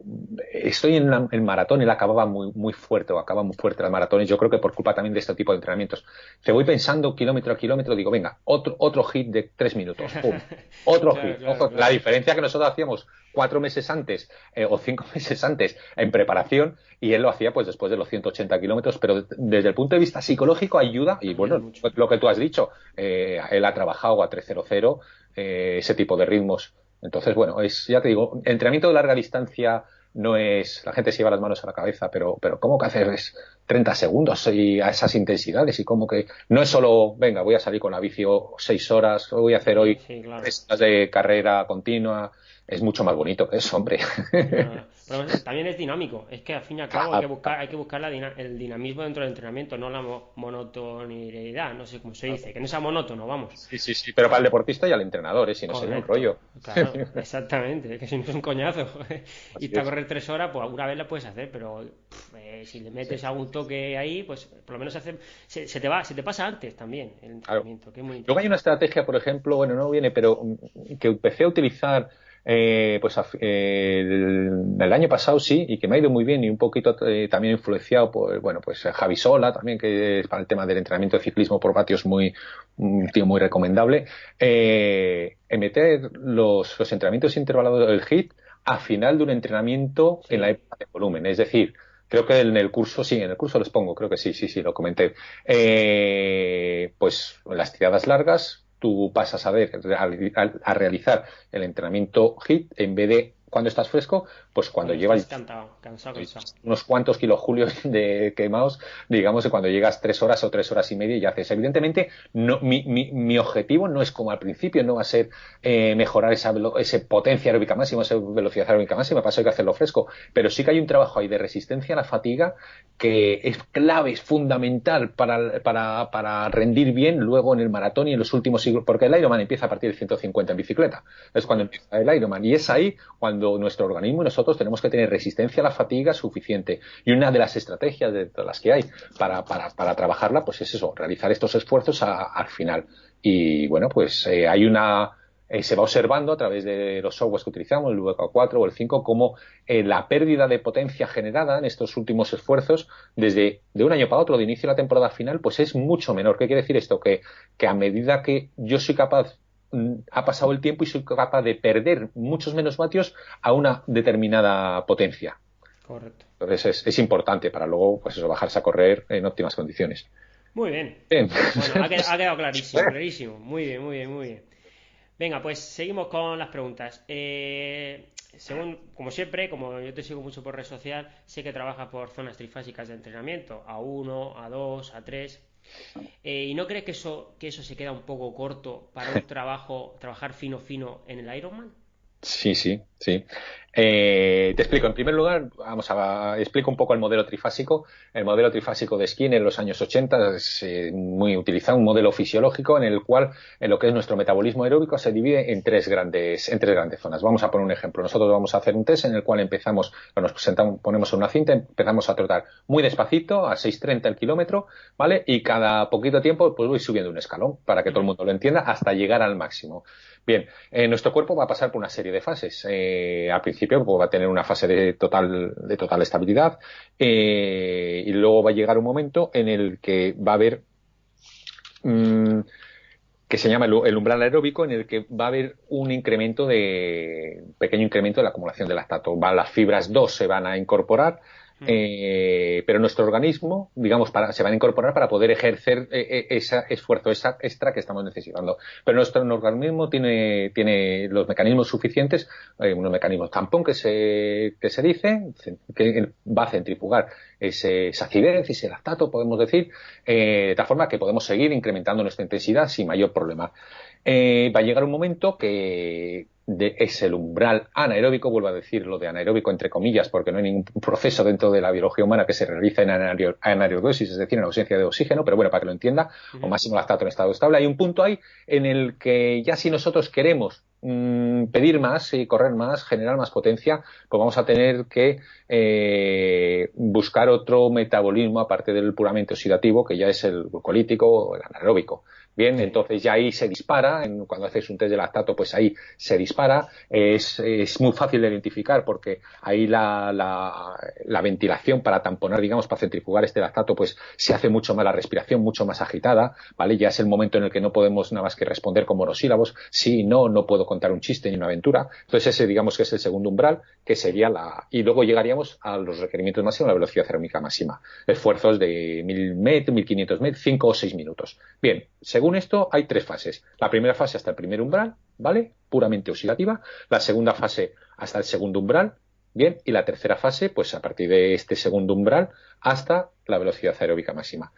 estoy en el maratón, él acababa muy fuerte, o acaba muy fuerte las maratones, yo creo que por culpa también de este tipo de entrenamientos. Te voy pensando kilómetro a kilómetro, digo, venga, otro HIIT de 3 minutos, ¡pum! Otro HIIT. Claro. La diferencia que nosotros hacíamos 4 meses antes o 5 meses antes en preparación, y él lo hacía pues después de los 180 kilómetros, pero desde el punto de vista psicológico ayuda, y bueno, lo que tú has dicho, él ha trabajado a 3:00, ese tipo de ritmos. Entonces, bueno, ya te digo, entrenamiento de larga distancia no es, la gente se lleva las manos a la cabeza, pero ¿cómo que hacer? 30 segundos y a esas intensidades, y como que no es solo, venga, voy a salir con la bici 6 horas, voy a hacer hoy Sí, claro. 3 horas de carrera continua. Es mucho más bonito que eso, hombre. Pero también es dinámico, es que al fin y al cabo hay que buscar el dinamismo dentro del entrenamiento, no la monotonidad, no sé cómo se dice, que no sea monótono, vamos. Sí, sí, sí, pero para el deportista y al entrenador, si no sería un Correcto, rollo. claro, exactamente, es que si no es un coñazo. Así Irte a es. correr 3 horas, pues alguna vez la puedes hacer, pero si le Sí, metes algún toque ahí, pues por lo menos se te pasa antes también el claro. entrenamiento, que es muy Luego hay una interesante. estrategia, por ejemplo, bueno, no viene, pero que empecé a utilizar el año pasado, sí, y que me ha ido muy bien y un poquito también influenciado por, bueno, pues Javi Sola también, que es para el tema del entrenamiento de ciclismo por vatios un tío muy recomendable, en meter los entrenamientos intervalados del HIIT a final de un entrenamiento en la Sí, época de volumen. Es decir, creo que en el curso, sí, en el curso los pongo, creo que sí, sí, sí, lo comenté. Pues las tiradas largas, tú pasas a realizar el entrenamiento HIIT en vez de cuando estás fresco, pues cuando cuando estás llevas cansado. unos cuantos kilojulios de quemados, digamos que cuando llegas 3 horas o 3 horas y media y haces. Evidentemente, no, mi objetivo no es como al principio, no va a ser mejorar esa potencia aeróbica máxima, esa velocidad aeróbica máxima, para eso hay que hacerlo fresco, pero sí que hay un trabajo ahí de resistencia a la fatiga que es clave, es fundamental para rendir bien luego en el maratón y en los últimos siglos, porque el Ironman empieza a partir de 150 en bicicleta, es cuando Correcto. empieza el Ironman, y es ahí cuando nuestro organismo y nosotros tenemos que tener resistencia a la fatiga suficiente. Y una de las estrategias de las que hay para trabajarla, pues es eso, realizar estos esfuerzos al final. Y bueno, pues hay se va observando a través de los softwares que utilizamos, el VK4 o el 5, cómo la pérdida de potencia generada en estos últimos esfuerzos, desde de un año para otro, de inicio de la temporada final, pues es mucho menor. ¿Qué quiere decir esto? Que a medida que yo soy capaz, ha pasado el tiempo y soy capaz de perder muchos menos vatios a una determinada potencia. Correcto. Entonces es importante para luego, pues eso, bajarse a correr en óptimas condiciones. Muy bien. Bien. Bueno, ha quedado clarísimo, clarísimo. Muy bien, muy bien, muy bien. Venga, pues seguimos con las preguntas. Según, como siempre, como yo te sigo mucho por red social, sé que trabajas por zonas trifásicas de entrenamiento, A1, A2, A3. ¿Y no crees que eso se queda un poco corto para un trabajar fino fino en el Ironman? Sí, sí, sí. Te explico. En primer lugar, explico un poco el modelo trifásico. El modelo trifásico de Skinner en los años 80 es muy utilizado, un modelo fisiológico en el cual en lo que es nuestro metabolismo aeróbico se divide en tres grandes zonas. Vamos a poner un ejemplo. Nosotros vamos a hacer un test en el cual ponemos en una cinta, empezamos a trotar muy despacito, a 6:30 el kilómetro, ¿vale? Y cada poquito tiempo pues voy subiendo un escalón para que todo el mundo lo entienda hasta llegar al máximo. Bien, nuestro cuerpo va a pasar por una serie de fases. Al principio pues, va a tener una fase de total estabilidad y luego va a llegar un momento en el que va a haber mm, que se llama el umbral aeróbico, en el que va a haber un pequeño incremento de la acumulación de lactato. Las fibras 2 se van a incorporar, pero nuestro organismo, digamos, se van a incorporar para poder ejercer ese esfuerzo extra que estamos necesitando. Pero nuestro organismo tiene los mecanismos suficientes, unos mecanismos tampón que se dice, que va a centrifugar esa acidez, ese lactato, podemos decir, de tal forma que podemos seguir incrementando nuestra intensidad sin mayor problema. Va a llegar un momento que es el umbral anaeróbico, vuelvo a decir lo de anaeróbico entre comillas, porque no hay ningún proceso dentro de la biología humana que se realice en anaerobisis, es decir, en ausencia de oxígeno, pero bueno, para que lo entienda, o máximo lactato en estado estable, hay un punto ahí en el que ya si nosotros queremos pedir más y correr más, generar más potencia, pues vamos a tener que buscar otro metabolismo aparte del puramente oxidativo, que ya es el glucolítico o el anaeróbico. Bien, entonces ya ahí se dispara, cuando haces un test de lactato, pues ahí se dispara, es muy fácil de identificar porque ahí la ventilación para tamponar, digamos, para centrifugar este lactato, pues se hace mucho más la respiración, mucho más agitada, ¿vale? Ya es el momento en el que no podemos nada más que responder con monosílabos, sí, no puedo contar un chiste ni una aventura. Entonces ese, digamos, que es el segundo umbral, que sería y luego llegaríamos a los requerimientos máximos, la velocidad aerodinámica máxima, esfuerzos de 1000 metros, 1500 metros, 5 o 6 minutos. Bien, según esto hay tres fases. La primera fase hasta el primer umbral, ¿vale? Puramente oxidativa. La segunda fase hasta el segundo umbral, Bien, y la tercera fase, pues a partir de este segundo umbral hasta la velocidad aeróbica máxima.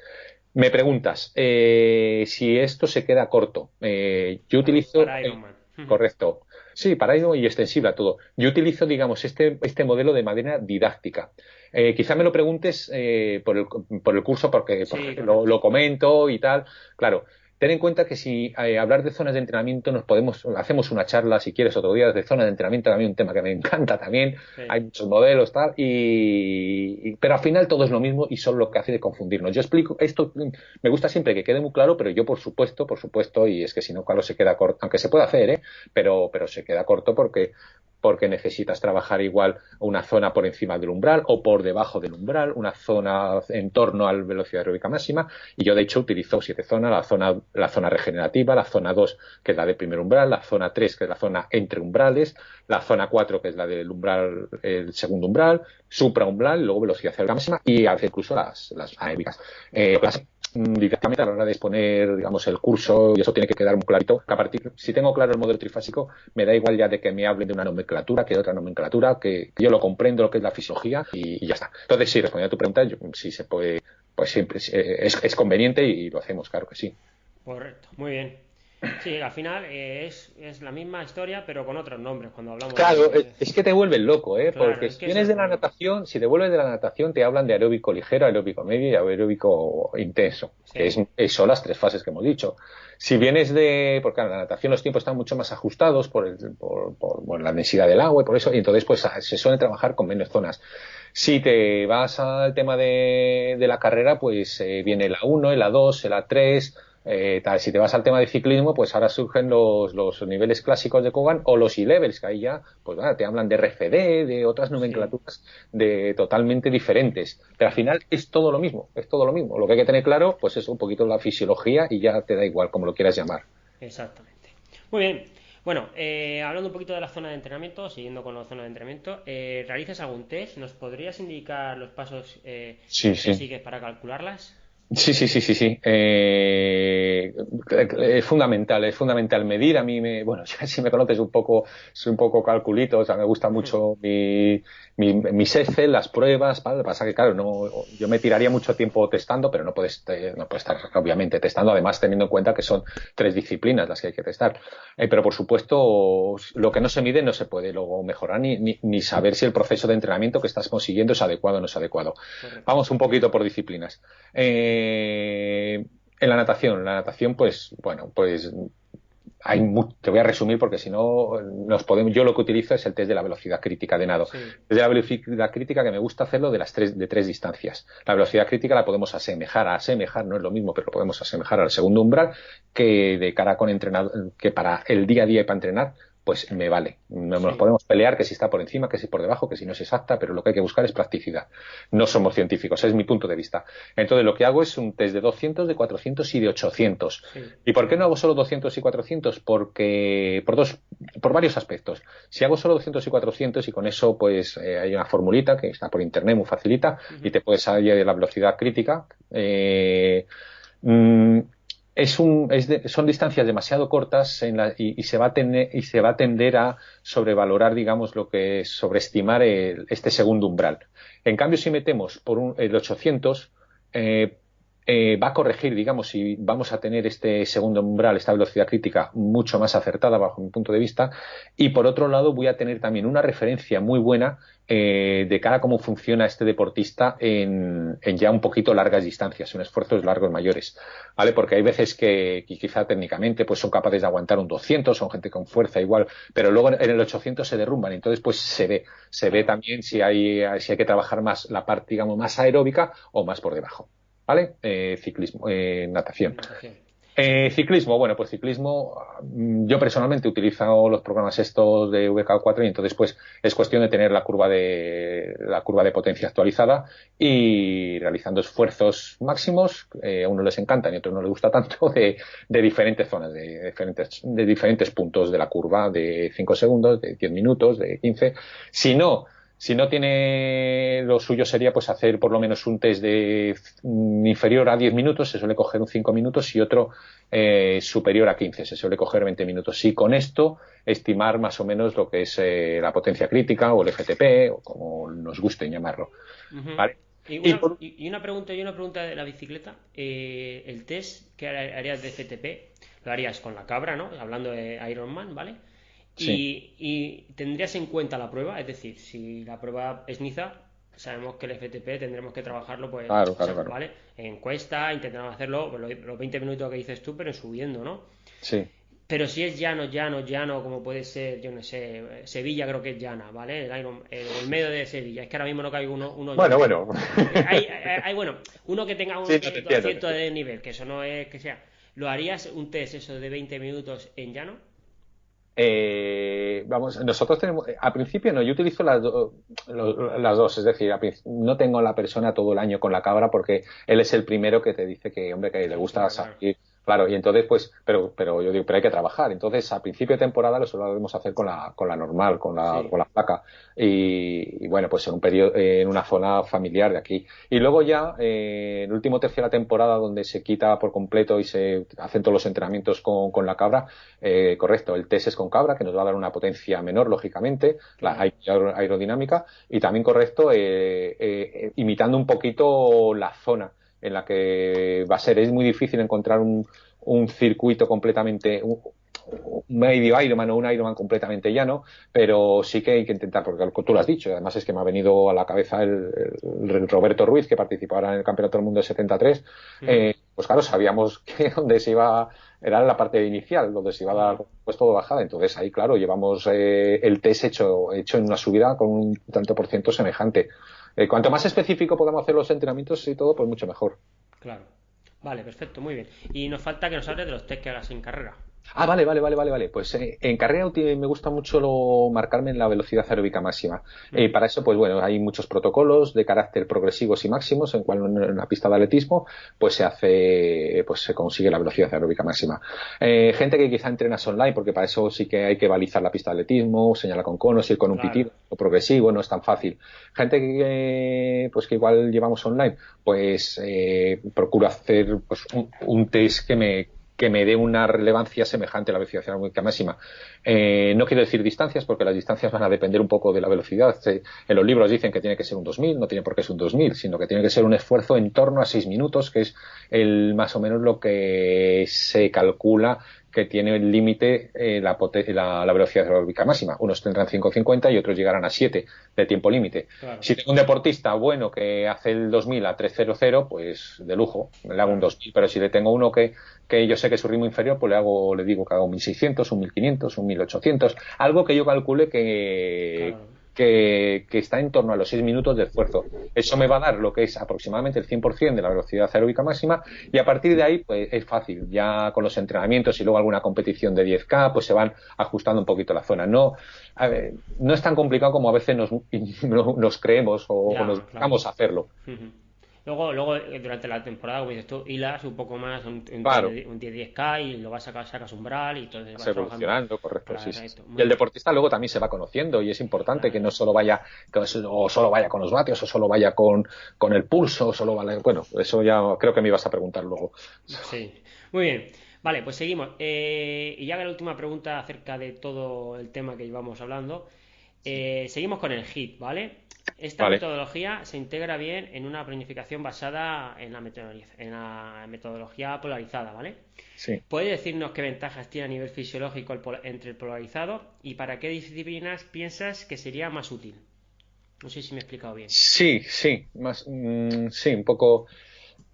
Me preguntas si esto se queda corto. Yo utilizo... Para Ironman. Correcto. Sí, para ello y extensible a todo. Yo utilizo, digamos, este modelo de manera didáctica. Quizá me lo preguntes por el curso porque Sí, lo comento y tal. Claro, ten en cuenta que si hablar de zonas de entrenamiento hacemos una charla, si quieres, otro día de zonas de entrenamiento, también un tema que me encanta también. sí. Hay muchos modelos, tal, pero al final todo es lo mismo y son lo que hace de confundirnos. Yo explico esto, me gusta siempre que quede muy claro, pero yo por supuesto, y es que si no, claro, se queda corto, aunque se puede hacer, pero se queda corto porque necesitas trabajar igual una zona por encima del umbral o por debajo del umbral, una zona en torno a la velocidad aeróbica máxima, y yo de hecho utilizo 7 zonas, la zona regenerativa, la zona 2 que es la de primer umbral, la zona 3 que es la zona entre umbrales, la zona 4 que es la del umbral, el segundo umbral, supraumbral, y luego velocidad aeróbica máxima y a veces incluso las aeróbicas. Directamente a la hora de exponer, digamos, el curso, y eso tiene que quedar muy clarito, que si tengo claro el modelo trifásico, me da igual ya de que me hablen de una nomenclatura que de otra nomenclatura, que yo lo comprendo lo que es la fisiología y ya está. Entonces, sí, respondiendo a tu pregunta, sí se puede, pues siempre es conveniente y lo hacemos, claro que sí. Correcto, muy bien. Sí, al final es la misma historia, pero con otros nombres cuando hablamos Claro, es que te vuelves loco, Claro, porque es si que vienes de la natación, si te vuelves de la natación, te hablan de aeróbico ligero, aeróbico medio y aeróbico intenso, sí. que son las 3 fases que hemos dicho. Si vienes porque claro, en la natación los tiempos están mucho más ajustados por la densidad del agua y por eso, y entonces pues se suele trabajar con menos zonas. Si te vas al tema de la carrera, pues viene la 1, la 2, la 3. Tal. Si te vas al tema de ciclismo, pues ahora surgen los niveles clásicos de Kogan o los E-levels, que ahí ya pues nada, te hablan de RFD, de otras nomenclaturas totalmente diferentes. Pero al final es todo lo mismo, es todo lo mismo. Lo que hay que tener claro, pues es un poquito la fisiología y ya te da igual como lo quieras llamar. Exactamente. Muy bien. Bueno, hablando un poquito de la zona de entrenamiento, siguiendo con la zona de entrenamiento, ¿realizas algún test? ¿Nos podrías indicar los pasos Sí, que sí. sigues para calcularlas? Sí. Es fundamental medir. A mí, bueno, si me conoces un poco, soy un poco calculito, o sea, me gusta mucho mis Excel, las pruebas, ¿vale? Lo que pasa que, claro, yo me tiraría mucho tiempo testando, pero no puedes estar, obviamente, testando, además teniendo en cuenta que son 3 disciplinas las que hay que testar. Pero, por supuesto, lo que no se mide no se puede luego mejorar ni saber si el proceso de entrenamiento que estás consiguiendo es adecuado o no es adecuado. Correcto. Vamos un poquito por disciplinas. En la natación, pues, bueno, pues te voy a resumir porque si no yo lo que utilizo es el test de la velocidad crítica de nado. Sí. Desde la velocidad crítica que me gusta hacerlo de 3 distancias. La velocidad crítica la podemos asemejar, no es lo mismo, pero lo podemos asemejar al segundo umbral que de cara con entrenador, que para el día a día y para entrenar, pues me vale. No nos podemos pelear que si está por encima, que si por debajo, que si no es exacta, pero lo que hay que buscar es practicidad. No somos científicos, es mi punto de vista. Entonces lo que hago es un test de 200, de 400 y de 800. Sí. ¿Y por qué no hago solo 200 y 400? Porque por varios aspectos. Si hago solo 200 y 400 y con eso pues hay una formulita que está por internet muy facilita y te puedes salir de la velocidad crítica. Son distancias demasiado cortas y se va a tender a sobrevalorar, digamos, sobreestimar este segundo umbral. En cambio, si metemos el 800, va a corregir, digamos, si vamos a tener este segundo umbral, esta velocidad crítica mucho más acertada bajo mi punto de vista, y por otro lado voy a tener también una referencia muy buena de cara a cómo funciona este deportista en ya un poquito largas distancias, en esfuerzos largos mayores, ¿vale? Porque hay veces que quizá técnicamente pues son capaces de aguantar un 200, son gente con fuerza igual, pero luego en el 800 se derrumban, entonces pues se ve también si hay que trabajar más la parte, digamos, más aeróbica o más por debajo. ¿Vale? Ciclismo, natación. Ciclismo, bueno, pues ciclismo, yo personalmente utilizo los programas estos de VK4 y entonces pues es cuestión de tener la curva de potencia actualizada y realizando esfuerzos máximos, a uno les encantan y a otros no les gusta tanto, de diferentes zonas, de diferentes puntos de la curva, de 5 segundos, de 10 minutos, de 15. Si no Si no tiene, lo suyo sería pues hacer por lo menos un test de inferior a 10 minutos, se suele coger un 5 minutos, y otro superior a 15, se suele coger 20 minutos. Y con esto estimar más o menos lo que es la potencia crítica o el FTP, o como nos guste llamarlo. Ujú. ¿Vale? Y una pregunta de la bicicleta. El test que harías de FTP, lo harías con la cabra, ¿no? Hablando de Ironman, ¿vale? Sí, Y tendrías en cuenta la prueba, es decir, si la prueba es Niza, sabemos que el FTP tendremos que trabajarlo, pues, claro, claro, claro. ¿vale? En cuesta, intentamos hacerlo pues, los 20 minutos que dices tú, pero subiendo, ¿no? Sí. Pero si es llano, como puede ser, yo no sé, Sevilla creo que es llana, ¿vale? El medio de Sevilla. Es que ahora mismo no caigo uno Bueno, llano. bueno. Bueno, uno que tenga un Sí, no te entiendo. cierto de nivel, que eso no es que sea. ¿Lo harías un test eso de 20 minutos en llano? Vamos, nosotros tenemos, al principio no, yo utilizo las dos, es decir, no tengo a la persona todo el año con la cabra, porque él es el primero que te dice que, hombre, que le gusta Claro. salir, claro, y entonces, pues, pero yo digo, pero hay que trabajar. Entonces, a principio de temporada lo solemos hacer con la normal, con la, Sí. con la placa, y bueno, pues en un periodo, en una zona familiar de aquí. Y luego ya, el último tercio de la temporada, donde se quita por completo y se hacen todos los entrenamientos con la cabra. Correcto, el test es con cabra, que nos va a dar una potencia menor, lógicamente, la Claro. aerodinámica, y también correcto, imitando un poquito la zona en la que va a ser. Es muy difícil encontrar un circuito completamente, un medio Ironman o un Ironman completamente llano, pero sí que hay que intentar, porque tú lo has dicho, además es que me ha venido a la cabeza el Roberto Ruiz, que participó ahora en el Campeonato del Mundo de 73. Ujú. Pues claro, sabíamos que donde se iba era la parte inicial, donde se iba a dar Claro. puesto de bajada. Entonces ahí, claro, llevamos el test hecho en una subida con un tanto por ciento semejante. Cuanto más específico podamos hacer los entrenamientos y todo, pues mucho mejor. Claro. Vale, perfecto, muy bien. Y nos falta que nos hables de los test que hagas en carrera. Ah, vale. Pues en carrera me gusta mucho marcarme en la velocidad aeróbica máxima. Ujú. Para eso, pues bueno, hay muchos protocolos de carácter progresivos y máximos, en cual en la pista de atletismo, pues se consigue la velocidad aeróbica máxima. Gente que quizá entrenas online, porque para eso sí que hay que balizar la pista de atletismo, señalar con conos, ir con un Claro. pitido, o progresivo, no es tan fácil. Gente que igual llevamos online, pues procuro hacer pues, un test que me dé una relevancia semejante a la velocidad aeróbica máxima. No quiero decir distancias, porque las distancias van a depender un poco de la velocidad. En los libros dicen que tiene que ser un 2000, no tiene por qué ser un 2000, sino que tiene que ser un esfuerzo en torno a 6 minutos, que es más o menos lo que se calcula que tiene el límite la velocidad aeróbica máxima. Unos tendrán 5,50 y otros llegarán a 7 de tiempo límite. Claro. Si tengo un deportista bueno que hace el 2000 a 3:00, pues de lujo, le hago un 2000. Pero si le tengo uno que yo sé que es su ritmo inferior, pues le digo que haga un 1600, un 1500, un 1800, algo que yo calcule Claro. que está en torno a los 6 minutos de esfuerzo. Eso me va a dar lo que es aproximadamente el 100% de la velocidad aeróbica máxima, y a partir de ahí pues es fácil. Ya con los entrenamientos y luego alguna competición de 10K, pues se van ajustando un poquito la zona. No, a ver, no es tan complicado como a veces nos creemos o Ya, nos claro. buscamos hacerlo. Ujú. Luego, durante la temporada, como dices tú, hilas un poco más, Claro. un 10K y lo vas a sacar, sacas umbral y entonces Vas vas trabajando. evolucionando, correcto, sí, sí, sí. Correcto, Y muy el bien. deportista luego también se va conociendo, y es importante que Claro. no solo vaya, o solo vaya con los vatios, o solo vaya con el pulso, o solo vaya, bueno, eso ya creo que me ibas a preguntar luego. Sí, muy bien. Vale, pues seguimos. Y ya la última pregunta acerca de todo el tema que llevamos hablando. Seguimos con el HIIT, ¿vale? Esta Vale. metodología se integra bien en una planificación basada en la metodología polarizada, ¿vale? Sí. ¿Puede decirnos qué ventajas tiene a nivel fisiológico entre el polarizado y para qué disciplinas piensas que sería más útil? No sé si me he explicado bien. Sí, sí, un poco.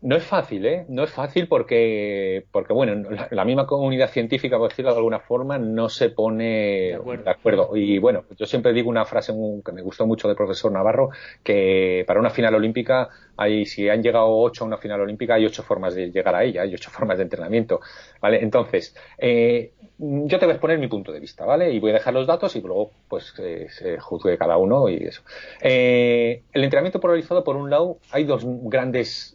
No es fácil, ¿eh? No es fácil porque bueno, la misma comunidad científica, por decirlo de alguna forma, no se De pone de acuerdo. acuerdo. Y bueno, yo siempre digo una frase que me gustó mucho del profesor Navarro, que para una final olímpica, si han llegado 8 a una final olímpica, hay 8 formas de llegar a ella, hay 8 formas de entrenamiento, ¿vale? Entonces, yo te voy a exponer mi punto de vista, ¿vale? Y voy a dejar los datos y luego, pues, se juzgue cada uno y eso. El entrenamiento polarizado, por un lado, hay dos grandes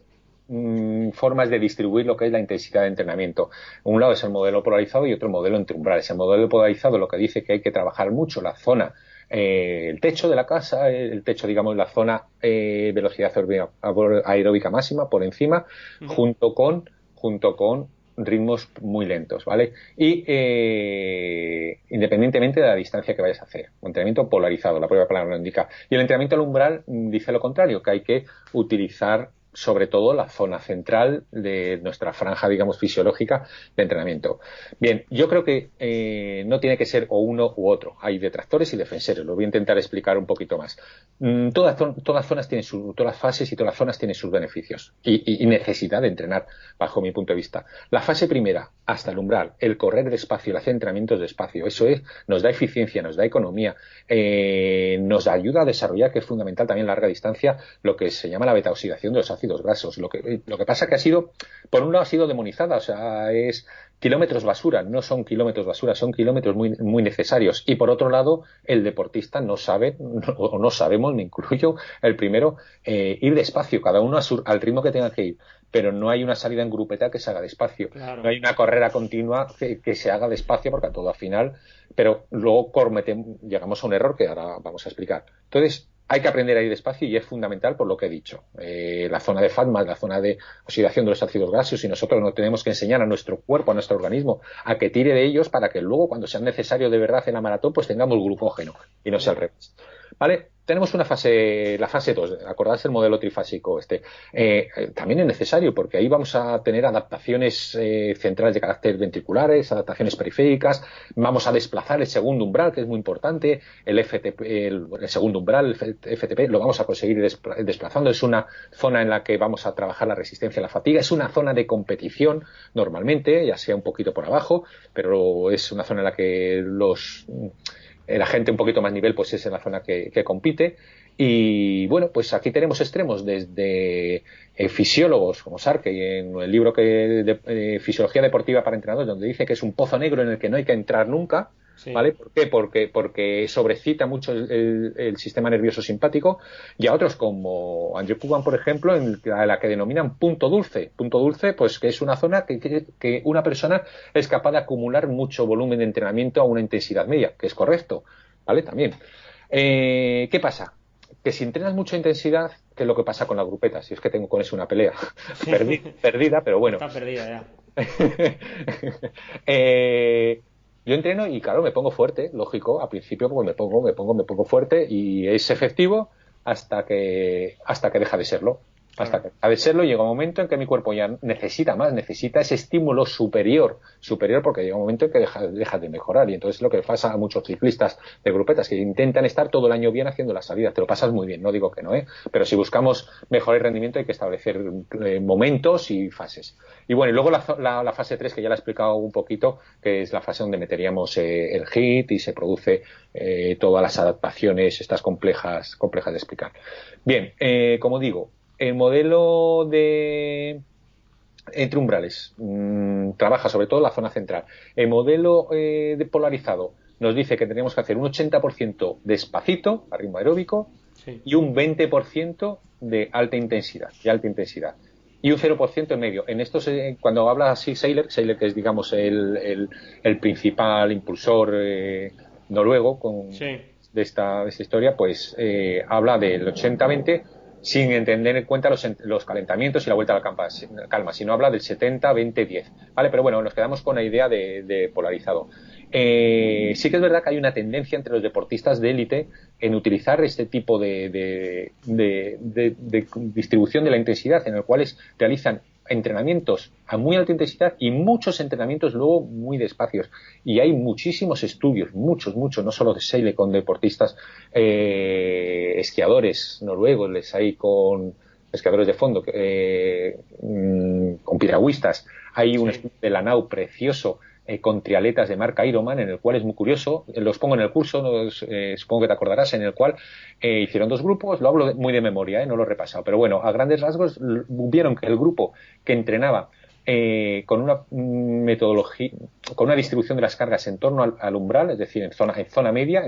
formas de distribuir lo que es la intensidad de entrenamiento. Un lado es el modelo polarizado y otro modelo entre umbrales. El modelo polarizado lo que dice que hay que trabajar mucho la zona el techo de la casa, el techo, digamos, la zona velocidad aeróbica máxima por encima, junto con ritmos muy lentos, ¿vale? Y independientemente de la distancia que vayas a hacer. Un entrenamiento polarizado, la propia palabra lo indica. Y el entrenamiento al umbral dice lo contrario, que hay que utilizar sobre todo la zona central de nuestra franja, digamos, fisiológica de entrenamiento. Bien, yo creo que no tiene que ser o uno u otro. Hay detractores y defensores. Lo voy a intentar explicar un poquito más. Todas zonas tienen todas las fases y todas las zonas tienen sus beneficios y necesidad de entrenar, bajo mi punto de vista. La fase primera, hasta el umbral, el correr despacio, el hacer entrenamientos despacio, eso nos da eficiencia, nos da economía, nos ayuda a desarrollar, que es fundamental también a larga distancia, lo que se llama la beta-oxidación de los ácidos grasos. Lo que pasa que por un lado ha sido demonizada, o sea, es kilómetros basura, no son kilómetros basura, son kilómetros muy, muy necesarios. Y por otro lado, el deportista no sabe, o no sabemos, me incluyo, el primero, ir despacio, cada uno al ritmo que tenga que ir. Pero no hay una salida en grupeta que se haga despacio. Claro. No hay una carrera continua que se haga despacio, porque a todo al final, pero luego llegamos a un error que ahora vamos a explicar. Entonces, hay que aprender a ir despacio y es fundamental por lo que he dicho. La zona de FATMAS, la zona de oxidación de los ácidos grasos, y nosotros no tenemos que enseñar a nuestro cuerpo, a nuestro organismo, a que tire de ellos para que luego, cuando sea necesario de verdad en la maratón, pues tengamos glucógeno y no sea al revés. ¿Vale? Tenemos la fase 2, acordarse el modelo trifásico también es necesario porque ahí vamos a tener adaptaciones centrales de carácter ventriculares, adaptaciones periféricas, vamos a desplazar el segundo umbral, que es muy importante, el segundo umbral, el FTP, lo vamos a conseguir desplazando, es una zona en la que vamos a trabajar la resistencia a la fatiga, es una zona de competición normalmente, ya sea un poquito por abajo, pero es una zona en la que la gente un poquito más nivel pues es en la zona que compite. Y bueno, pues aquí tenemos extremos desde fisiólogos como Sarkey en el libro de Fisiología Deportiva para Entrenadores, donde dice que es un pozo negro en el que no hay que entrar nunca. Sí. ¿Vale? ¿Por qué? Porque sobrecita mucho el sistema nervioso simpático, y a otros como Andrew Coogan, por ejemplo, a la que denominan punto dulce. Punto dulce, pues que es una zona que una persona es capaz de acumular mucho volumen de entrenamiento a una intensidad media, que es correcto, ¿vale? También. ¿Qué pasa? Que si entrenas mucha intensidad, ¿qué es lo que pasa con las grupetas? Si es que tengo con eso una pelea perdida, pero bueno. Está perdida ya. Yo entreno y claro, me pongo fuerte, lógico, al principio pues me pongo fuerte y es efectivo hasta que deja de serlo. Hasta que deja de serlo, llega un momento en que mi cuerpo ya necesita ese estímulo superior, porque llega un momento en que deja de mejorar, y entonces es lo que pasa a muchos ciclistas de grupetas que intentan estar todo el año bien haciendo las salidas. Te lo pasas muy bien, no digo que no, pero si buscamos mejorar el rendimiento hay que establecer momentos y fases. Y bueno, y luego la fase 3, que ya la he explicado un poquito, que es la fase donde meteríamos el HIIT y se produce todas las adaptaciones estas complejas de explicar. Bien, como digo, el modelo entre umbrales trabaja sobre todo la zona central. El modelo de polarizado nos dice que tenemos que hacer un 80% despacito, a ritmo aeróbico, sí, y un 20% de alta intensidad, y un 0% en medio. En estos, cuando habla así Seiler, que es, digamos, el principal impulsor noruego sí, de esta historia, pues habla del 80-20, sin tener en cuenta los calentamientos y la vuelta a la calma, sino habla del 70-20-10, ¿vale? Pero bueno, nos quedamos con la idea de polarizado. Sí que es verdad que hay una tendencia entre los deportistas de élite en utilizar este tipo de distribución de la intensidad, en el cual realizan entrenamientos a muy alta intensidad y muchos entrenamientos luego muy despacios. Y hay muchísimos estudios, muchos, no solo de Seile, con deportistas esquiadores noruegos, les hay con esquiadores de fondo, con piragüistas. Hay un estudio de la NAU precioso con triatletas de marca Ironman, en el cual es muy curioso, los pongo en el curso, supongo que te acordarás, en el cual hicieron 2 grupos, lo hablo muy de memoria, no lo he repasado, pero bueno, a grandes rasgos vieron que el grupo que entrenaba con una metodología, con una distribución de las cargas en torno al umbral, es decir, en zona media,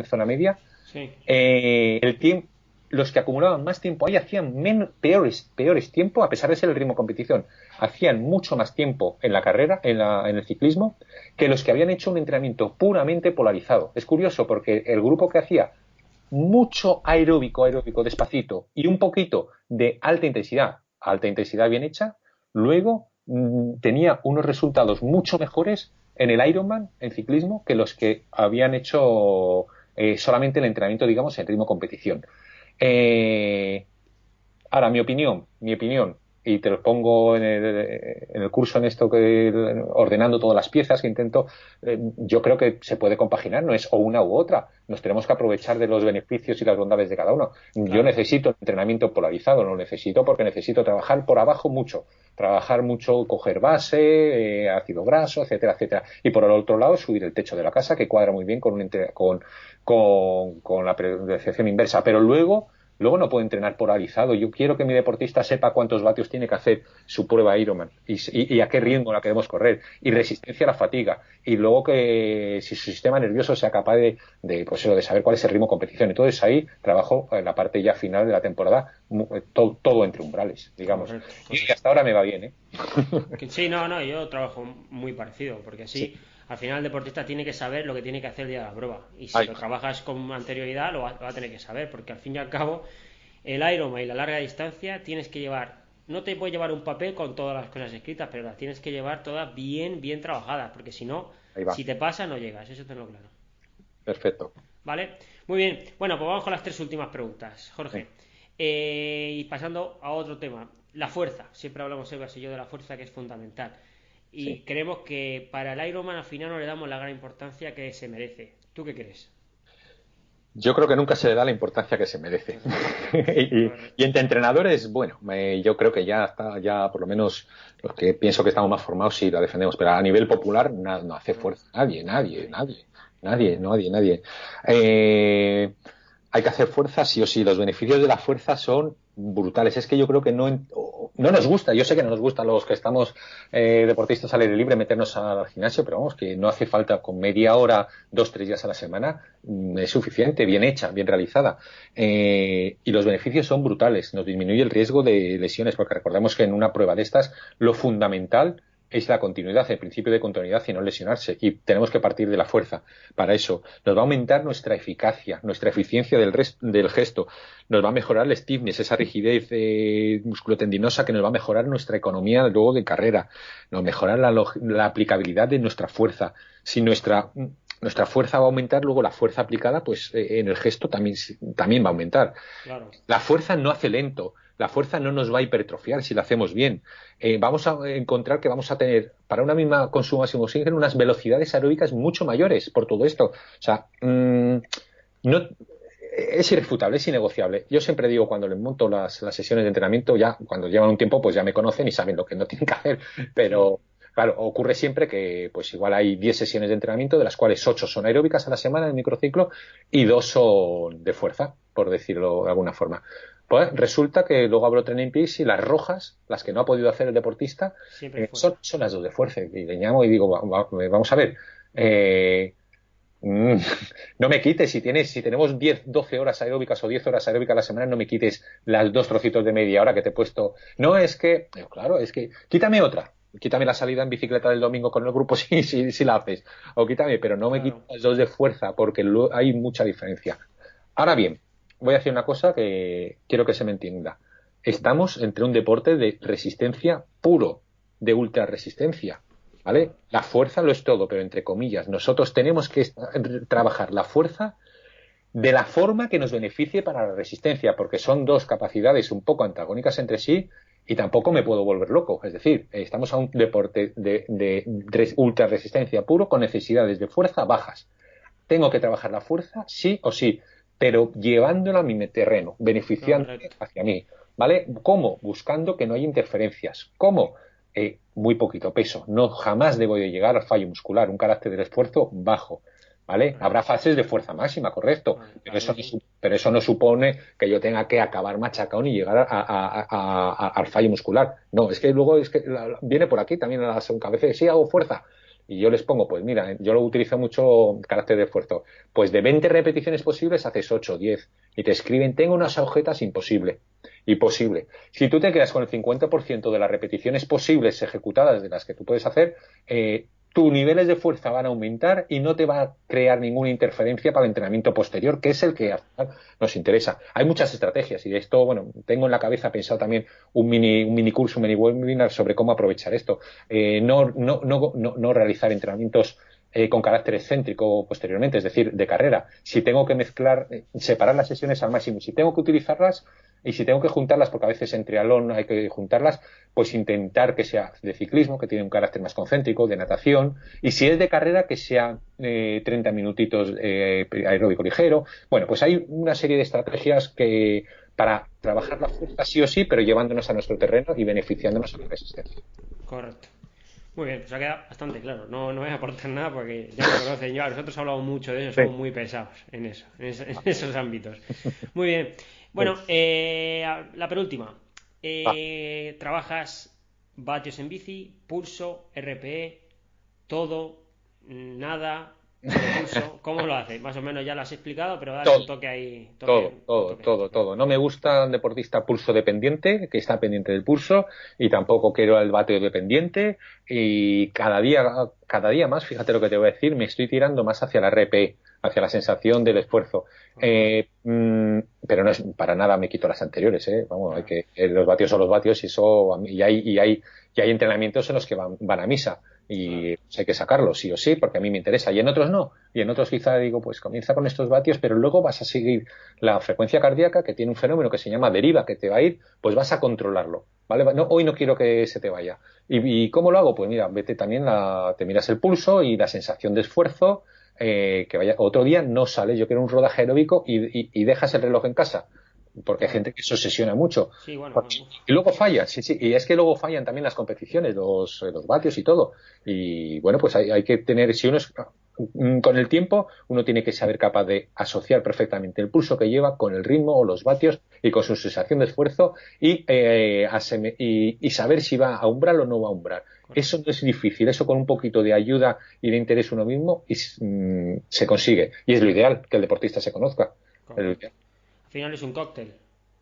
sí, el tiempo, los que acumulaban más tiempo ahí hacían peores tiempo, a pesar de ser el ritmo de competición, hacían mucho más tiempo en la carrera, en el ciclismo, que los que habían hecho un entrenamiento puramente polarizado. Es curioso porque el grupo que hacía mucho aeróbico despacito y un poquito de alta intensidad bien hecha, luego tenía unos resultados mucho mejores en el Ironman, en ciclismo, que los que habían hecho solamente el entrenamiento, digamos, en ritmo competición. Ahora, mi opinión, y te lo pongo en el curso en esto, ordenando todas las piezas que intento, yo creo que se puede compaginar, no es o una u otra, nos tenemos que aprovechar de los beneficios y las bondades de cada uno. Claro. Yo necesito entrenamiento polarizado, lo necesito porque necesito trabajar por abajo mucho, coger base, ácido graso, etcétera, etcétera, y por el otro lado subir el techo de la casa, que cuadra muy bien con la periodización inversa, pero luego no puedo entrenar polarizado. Yo quiero que mi deportista sepa cuántos vatios tiene que hacer su prueba Ironman y a qué ritmo la queremos correr, y resistencia a la fatiga, y luego que si su sistema nervioso sea capaz de saber cuál es el ritmo de competición. Entonces ahí trabajo en la parte ya final de la temporada, todo entre umbrales, digamos. Correcto. Y hasta ahora me va bien, ¿eh? Sí, no, yo trabajo muy parecido, porque sí. Al final el deportista tiene que saber lo que tiene que hacer el día de la prueba, y si lo trabajas con anterioridad lo va a tener que saber, porque al fin y al cabo el Ironman y la larga distancia tienes que llevar, no te puedes llevar un papel con todas las cosas escritas, pero las tienes que llevar todas bien trabajadas, porque si no, si te pasa no llegas, eso tenlo claro. Perfecto. Vale, muy bien. Bueno, pues vamos con las 3 últimas preguntas, Jorge. Y pasando a otro tema, la fuerza. Siempre hablamos, Sebas y yo, de la fuerza, que es fundamental. Y creemos que para el Ironman al final no le damos la gran importancia que se merece. ¿Tú qué crees? Yo creo que nunca se le da la importancia que se merece. y entre entrenadores, bueno, yo creo que ya está, ya por lo menos los que pienso que estamos más formados sí la defendemos, pero a nivel popular no hace fuerza nadie. Hay que hacer fuerza sí o sí. Los beneficios de la fuerza son brutales. Es que yo creo que no nos gusta. Yo sé que no nos gusta a los que estamos deportistas al aire libre meternos al gimnasio, pero vamos, que no hace falta. Con media hora, 2-3 días a la semana es suficiente, bien hecha, bien realizada. Y los beneficios son brutales. Nos disminuye el riesgo de lesiones, porque recordemos que en una prueba de estas lo fundamental es la continuidad, el principio de continuidad y no lesionarse, y tenemos que partir de la fuerza. Para eso nos va a aumentar nuestra eficacia, nuestra eficiencia del gesto, nos va a mejorar el stiffness, esa rigidez musculotendinosa, que nos va a mejorar nuestra economía luego de carrera, nos mejora la aplicabilidad de nuestra fuerza. Si nuestra fuerza va a aumentar, luego la fuerza aplicada pues en el gesto también va a aumentar. Claro. La fuerza no hace lento. La fuerza no nos va a hipertrofiar si la hacemos bien. Vamos a encontrar que vamos a tener, para una misma consumo máximo de oxígeno, unas velocidades aeróbicas mucho mayores por todo esto. O sea, no, es irrefutable, es innegociable. Yo siempre digo, cuando les monto las sesiones de entrenamiento, ya cuando llevan un tiempo, pues ya me conocen y saben lo que no tienen que hacer. Pero claro, ocurre siempre que pues igual hay 10 sesiones de entrenamiento, de las cuales 8 son aeróbicas a la semana en el microciclo y 2 son de fuerza, por decirlo de alguna forma. Pues resulta que luego abro Training Peaks y las rojas, las que no ha podido hacer el deportista, son las 2 de fuerza. Y le llamo y digo, vamos a ver, no me quites, si tenemos 12 horas aeróbicas o 10 horas aeróbicas a la semana, no me quites las 2 trocitos de media hora que te he puesto. No, es que, claro, es que quítame otra. Quítame la salida en bicicleta del domingo con el grupo si la haces. O quítame, pero no me quites las 2 de fuerza, porque hay mucha diferencia. Ahora bien, voy a decir una cosa que quiero que se me entienda. Estamos entre un deporte de resistencia puro, de ultra resistencia, ¿vale? La fuerza lo es todo, pero entre comillas, nosotros tenemos que trabajar la fuerza de la forma que nos beneficie para la resistencia, porque son 2 capacidades un poco antagónicas entre sí y tampoco me puedo volver loco. Es decir, estamos a un deporte de ultra resistencia puro con necesidades de fuerza bajas. Tengo que trabajar la fuerza sí o sí, pero llevándola a mi terreno, beneficiándome hacia mí, ¿vale? ¿Cómo? Buscando que no haya interferencias. ¿Cómo? Muy poquito peso. No, jamás debo de llegar al fallo muscular, un carácter del esfuerzo bajo, ¿vale? Habrá fases de fuerza máxima, correcto, pero eso no supone que yo tenga que acabar machacón y llegar al fallo muscular. No, es que luego viene por aquí también a la segunda vez, sí hago fuerza. Y yo les pongo, pues mira, yo lo utilizo mucho carácter de esfuerzo. Pues de 20 repeticiones posibles haces 8 o 10. Y te escriben, tengo unas agujetas imposible. Si tú te quedas con el 50% de las repeticiones posibles ejecutadas de las que tú puedes hacer, tus niveles de fuerza van a aumentar y no te va a crear ninguna interferencia para el entrenamiento posterior, que es el que al final nos interesa. Hay muchas estrategias y de esto, bueno, tengo en la cabeza pensado también un mini curso, un mini webinar sobre cómo aprovechar esto. No realizar entrenamientos con carácter excéntrico posteriormente, es decir, de carrera. Si tengo que mezclar, separar las sesiones al máximo, si tengo que utilizarlas y si tengo que juntarlas, porque a veces en triatlón hay que juntarlas, pues intentar que sea de ciclismo, que tiene un carácter más concéntrico, de natación, y si es de carrera, que sea 30 minutitos aeróbico ligero. Bueno, pues hay una serie de estrategias que para trabajar la fuerza sí o sí, pero llevándonos a nuestro terreno y beneficiándonos a la resistencia. Correcto. Muy bien, pues ha quedado bastante claro. No voy a aportar nada porque ya me conocen. Nosotros hablamos mucho de eso, somos muy pesados en eso, en esos ámbitos. Muy bien. Bueno, la penúltima. ¿Trabajas vatios en bici, pulso, RPE, todo, nada, pulso? ¿Cómo lo haces? Más o menos ya lo has explicado, pero dale un toque ahí. Todo. No me gusta un deportista pulso dependiente, que está pendiente del pulso, y tampoco quiero el vatio dependiente. Y cada día más, fíjate lo que te voy a decir, me estoy tirando más hacia la RPE, hacia la sensación del esfuerzo. Pero no es para nada, me quito las anteriores, vamos, hay que los vatios son los vatios y hay entrenamientos en los que van a misa y pues hay que sacarlos sí o sí porque a mí me interesa, y en otros no, y en otros quizá digo pues comienza con estos vatios, pero luego vas a seguir la frecuencia cardíaca, que tiene un fenómeno que se llama deriva, que te va a ir, pues vas a controlarlo, ¿vale? No, hoy no quiero que se te vaya. ¿Y cómo lo hago? Pues mira, vete también, te miras el pulso y la sensación de esfuerzo, que vaya, otro día no sales, yo quiero un rodaje aeróbico y dejas el reloj en casa, porque hay gente que se obsesiona mucho. Sí, bueno. Y luego falla, sí, y es que luego fallan también las competiciones, los vatios y todo. Y bueno, pues hay que tener, si uno es, con el tiempo, uno tiene que saber capaz de asociar perfectamente el pulso que lleva con el ritmo o los vatios y con su sensación de esfuerzo y saber si va a umbral o no va a umbral. Eso no es difícil, eso con un poquito de ayuda y de interés uno mismo se consigue. Y es lo ideal, que el deportista se conozca. Al final es un cóctel.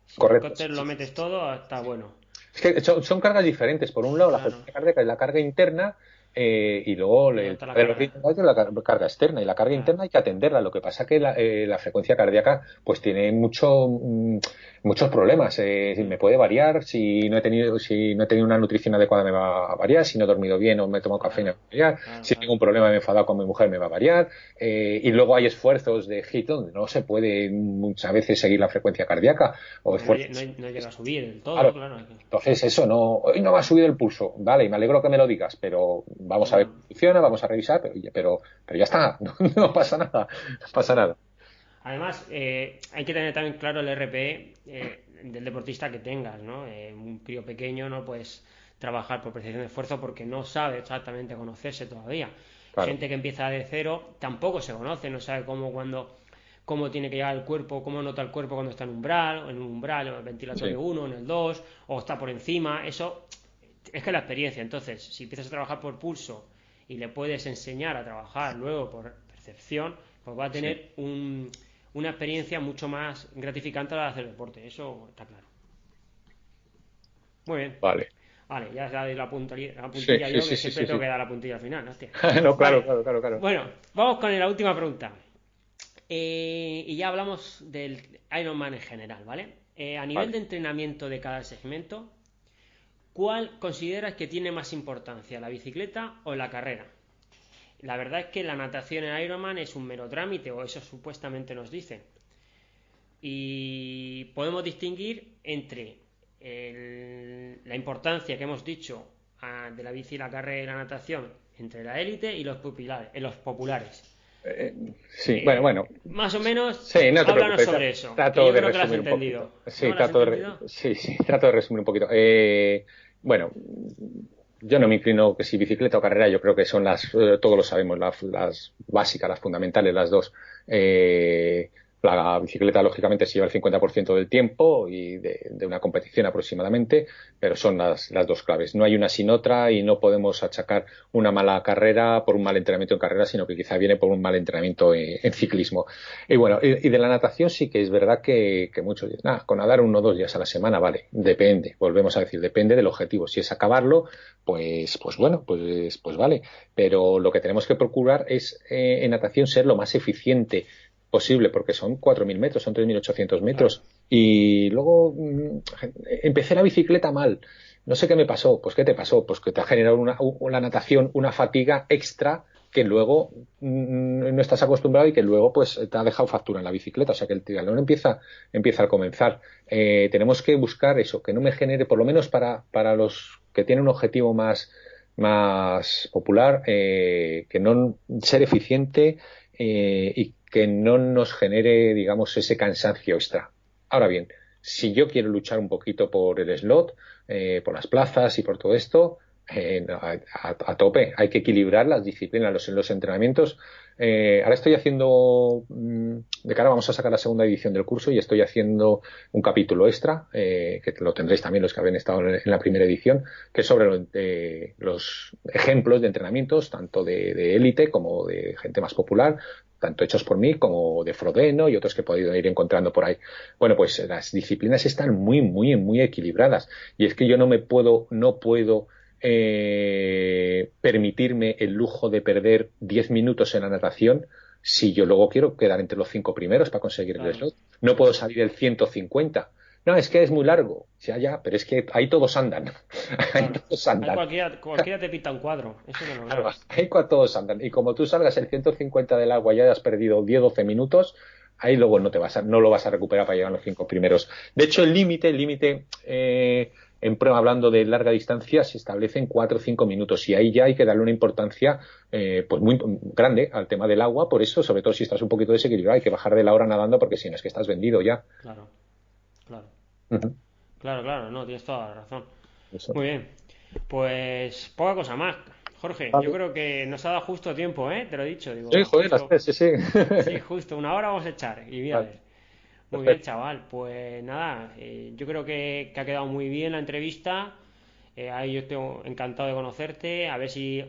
Si correcto. el cóctel lo metes todo, está bueno. Es que son cargas diferentes. Por un lado, la frecuencia cardíaca es la carga interna, y luego la carga externa. Y la carga interna hay que atenderla. Lo que pasa es que la frecuencia cardíaca pues tiene muchos problemas. Me puede variar. Si no he tenido una nutrición adecuada, me va a variar. Si no he dormido bien o me he tomado cafeína, me va a variar. Si tengo un problema, me he enfadado con mi mujer, me va a variar. Y luego hay esfuerzos de HIIT donde no se puede muchas veces seguir la frecuencia cardíaca. O no llega a subir del todo, claro. Entonces, eso hoy no va a subir el pulso. Vale, y me alegro que me lo digas, pero vamos a ver cómo funciona, vamos a revisar, pero ya está, no pasa nada, Además, hay que tener también claro el RPE del deportista que tengas, ¿no? Un crío pequeño no puedes trabajar por percepción de esfuerzo porque no sabe exactamente conocerse todavía. Claro. Gente que empieza de cero tampoco se conoce, no sabe cómo tiene que llegar el cuerpo, cómo nota el cuerpo cuando está en un umbral, en el ventilatorio 1, en el 2, o está por encima. Eso es que la experiencia. Entonces, si empiezas a trabajar por pulso y le puedes enseñar a trabajar luego por percepción, pues va a tener una experiencia mucho más gratificante a la de hacer deporte. Eso está claro. Muy bien. Vale, ya sabéis la puntilla que siempre tengo que dar la puntilla al final. Hostia. No, claro. Bueno, vamos con la última pregunta. Y ya hablamos del Ironman en general, ¿vale? A nivel de entrenamiento de cada segmento, ¿cuál consideras que tiene más importancia, la bicicleta o la carrera? La verdad es que la natación en Ironman es un mero trámite, o eso supuestamente nos dicen. Y podemos distinguir entre la importancia que hemos dicho de la bici, la carrera y la natación entre la élite y los populares. Bueno. Más o menos, sí, no te háblanos preocupes, sobre eso. Trato de creo que lo has resumir un entendido. poquito. Sí, trato de resumir un poquito. Bueno, yo no me inclino que si bicicleta o carrera, yo creo que son todos lo sabemos, las básicas, las fundamentales, las dos. La bicicleta, lógicamente, se lleva el 50% del tiempo y de una competición aproximadamente, pero son las dos claves. No hay una sin otra y no podemos achacar una mala carrera por un mal entrenamiento en carrera, sino que quizá viene por un mal entrenamiento en ciclismo. Y bueno, y de la natación sí que es verdad que muchos dicen, con nadar 1 o 2 días a la semana, vale, depende, volvemos a decir, depende del objetivo. Si es acabarlo, pues bueno, pues vale. Pero lo que tenemos que procurar es en natación ser lo más eficiente posible, porque son 4.000 metros, son 3.800 metros. Claro. Y luego empecé la bicicleta mal. No sé qué me pasó. Pues, ¿qué te pasó? Pues que te ha generado la natación una fatiga extra que luego no estás acostumbrado y que luego pues te ha dejado factura en la bicicleta. O sea que el triatlón empieza al comenzar. Tenemos que buscar eso, que no me genere, por lo menos para los que tienen un objetivo más popular, que no ser eficiente y que no nos genere, digamos, ese cansancio extra. Ahora bien, si yo quiero luchar un poquito por el slot, por las plazas y por todo esto, a tope, hay que equilibrar las disciplinas, los entrenamientos. Ahora estoy haciendo, de cara vamos a sacar la segunda edición del curso y estoy haciendo un capítulo extra, que lo tendréis también los que habéis estado en la primera edición, que es sobre los ejemplos de entrenamientos, tanto de élite como de gente más popular, tanto hechos por mí como de Frodeno y otros que he podido ir encontrando por ahí. Bueno, pues las disciplinas están muy, muy, muy equilibradas y es que yo no puedo permitirme el lujo de perder 10 minutos en la natación si yo luego quiero quedar entre los 5 primeros para conseguir el slot. No puedo salir el 150. No, es que es muy largo. Ya, pero es que ahí todos andan. Ahí Claro. todos Ahí andan. cualquiera te pinta un cuadro. Eso no lo Claro, veo. ahí todos andan. Y como tú salgas el 150 del agua y hayas perdido 10-12 minutos, ahí luego no lo vas a recuperar para llegar a los 5 primeros. De hecho, el límite, en prueba, hablando de larga distancia, se establece en 4 o 5 minutos. Y ahí ya hay que darle una importancia pues muy grande al tema del agua. Por eso, sobre todo si estás un poquito desequilibrado, hay que bajar de la hora nadando porque si no es que estás vendido ya. Claro, claro. Ujú. Claro, no, tienes toda la razón. Eso. Muy bien. Pues poca cosa más. Jorge, yo Vale. creo que nos ha dado justo tiempo, ¿eh? Te lo he dicho, Sí, digo, joder, las justo. tres, sí, sí. Sí, justo, una hora vamos a echar. Y mira, a Vale, ver. Muy bien, perfecto. chaval. Pues nada, yo creo que ha quedado muy bien la entrevista. Ahí yo estoy encantado de conocerte. A ver si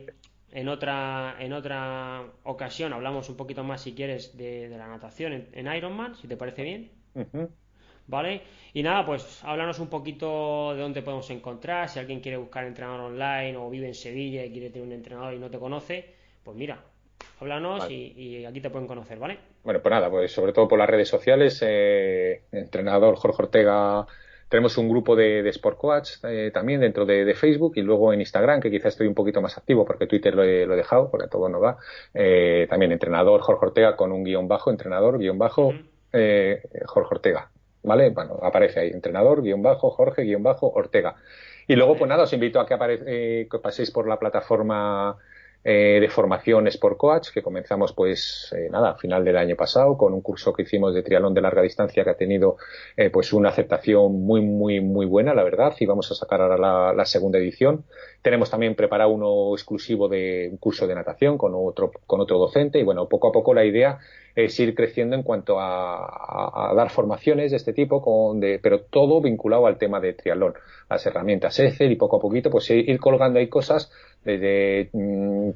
en otra ocasión hablamos un poquito más, si quieres, de la natación en Ironman, si te parece bien. Ujú. ¿Vale? Y nada, pues háblanos un poquito de dónde podemos encontrar. Si alguien quiere buscar entrenador online o vive en Sevilla y quiere tener un entrenador y no te conoce, pues mira, háblanos Vale. y aquí te pueden conocer, ¿vale? Bueno, pues nada, pues sobre todo por las redes sociales, entrenador Jorge Ortega, tenemos un grupo de Sport Coach también dentro de Facebook y luego en Instagram, que quizás estoy un poquito más activo porque Twitter lo he dejado, porque todo no va. También entrenador Jorge Ortega con un guión bajo, entrenador guión bajo Ujú. Jorge Ortega, ¿vale? Bueno, aparece ahí, entrenador guión bajo Jorge guión bajo Ortega. Y luego, pues Vale, nada, os invito a que paséis por la plataforma de formación Sport Coach, que comenzamos pues nada, a final del año pasado con un curso que hicimos de triatlón de larga distancia que ha tenido pues una aceptación muy, muy, muy buena, la verdad, y vamos a sacar ahora la segunda edición. Tenemos también preparado uno exclusivo de un curso de natación con otro docente y bueno, poco a poco la idea es ir creciendo en cuanto a dar formaciones de este tipo, pero todo vinculado al tema de triatlón, las herramientas Excel y poco a poquito pues ir colgando ahí cosas desde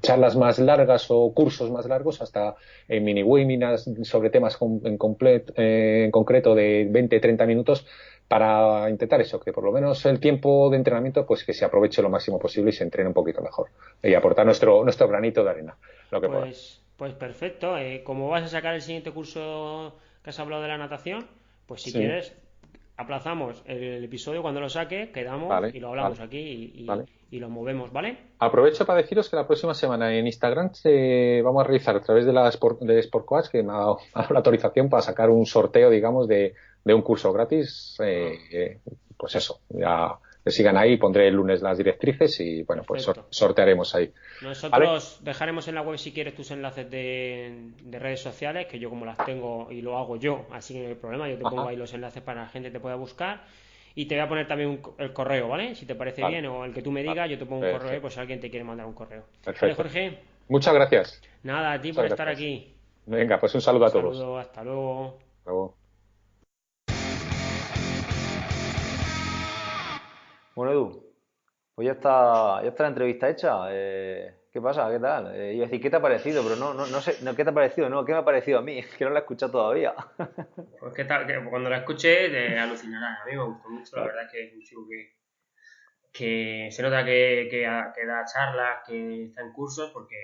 charlas más largas o cursos más largos hasta mini webinars sobre temas en concreto de 20-30 minutos para intentar eso, que por lo menos el tiempo de entrenamiento pues que se aproveche lo máximo posible y se entrene un poquito mejor y aportar nuestro granito de arena, lo que podamos. pues perfecto. Como vas a sacar el siguiente curso que has hablado de la natación, pues si Sí, quieres, aplazamos el episodio cuando lo saque, quedamos vale, y lo vale, hablamos aquí y, vale. y lo movemos, ¿vale? Aprovecho para deciros que la próxima semana en Instagram vamos a realizar a través de Sport Coach, que me ha dado la autorización para sacar un sorteo, digamos, de un curso gratis. Ah, Pues eso, ya que sigan ahí, pondré el lunes las directrices y bueno, pues perfecto. sortearemos ahí. ¿Vale? Nosotros dejaremos en la web si quieres tus enlaces de redes sociales, que yo como las tengo y lo hago yo, así que no hay problema, yo te pongo Ajá, ahí los enlaces para que la gente te pueda buscar y te voy a poner también el correo, ¿vale? Si te parece vale, bien o el que tú me vale. digas, yo te pongo un correo, Perfecto, pues si alguien te quiere mandar un correo. Vale, perfecto. Jorge, Muchas gracias. nada, a ti Muchas por estar gracias. aquí. Venga, pues un Un saludo a todos. saludo, hasta luego. luego. Bueno, Edu, pues ya está la entrevista hecha. ¿Qué pasa? ¿Qué tal? Iba a decir, ¿qué te ha parecido? Pero no sé, no, ¿qué te ha parecido? No, ¿qué me ha parecido a mí? Que no la he escuchado todavía. Pues qué tal, que cuando la escuché te alucinarás. A mí me gustó mucho, la Claro. verdad que es un chico que se nota que da charlas, que está en cursos, porque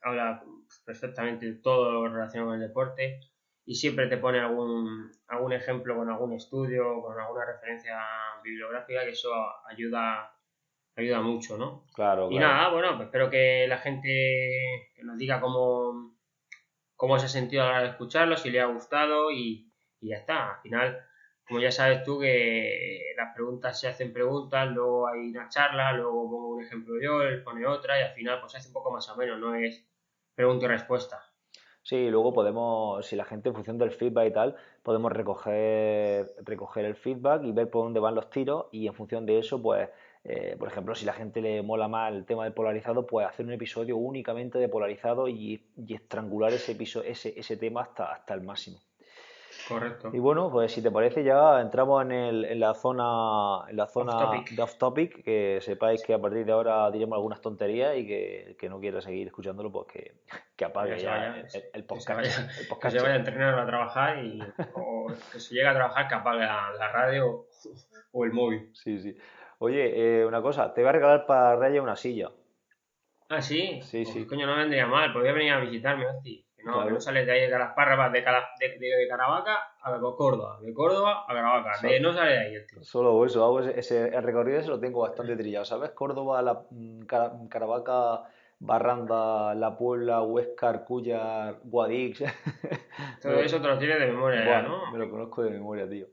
habla perfectamente de todo lo relacionado con el deporte y siempre te pone algún ejemplo con algún estudio, con alguna referencia bibliográfica, que eso ayuda mucho, ¿no? Claro, Y claro. nada, bueno, pues espero que la gente que nos diga cómo se ha sentido a la hora de escucharlo, si le ha gustado y ya está. Al final, como ya sabes tú, que las preguntas se hacen preguntas, luego hay una charla, luego pongo un ejemplo yo, él pone otra y al final pues se hace un poco más o menos, no es pregunta y respuesta. Sí, luego podemos, si la gente en función del feedback y tal, podemos recoger el feedback y ver por dónde van los tiros y en función de eso, pues, por ejemplo, si la gente le mola más el tema del polarizado, pues hacer un episodio únicamente de polarizado y estrangular ese tema hasta el máximo. Y Correcto. bueno, pues si te parece ya entramos en la Off zona topic. de off topic, que sepáis que a partir de ahora diremos algunas tonterías y que el que no quiera seguir escuchándolo, pues que Pues apague se ya vaya, el que se podcast. vaya, El que se podcast. vaya a entrenar o a trabajar o que se llegue a trabajar que apague la radio o el móvil. Sí, sí. Oye, una cosa, te voy a regalar para Reyes una silla. Ah, sí, Sí, pues sí, coño, no vendría mal, podría venir a visitarme, hostia. Que no claro. sales de ahí de Calaspárragas, de Caravaca a Córdoba, de Córdoba a Caravaca, Sol- no sale de ahí el tío. Solo eso, hago el recorrido ese lo tengo bastante trillado, ¿sabes? Córdoba, Caravaca, Barranda, La Puebla, Huesca, Arcúllar, Guadix. Me Todo lo, eso te lo tienes de memoria ya, buah, ¿no? me lo conozco de memoria, tío.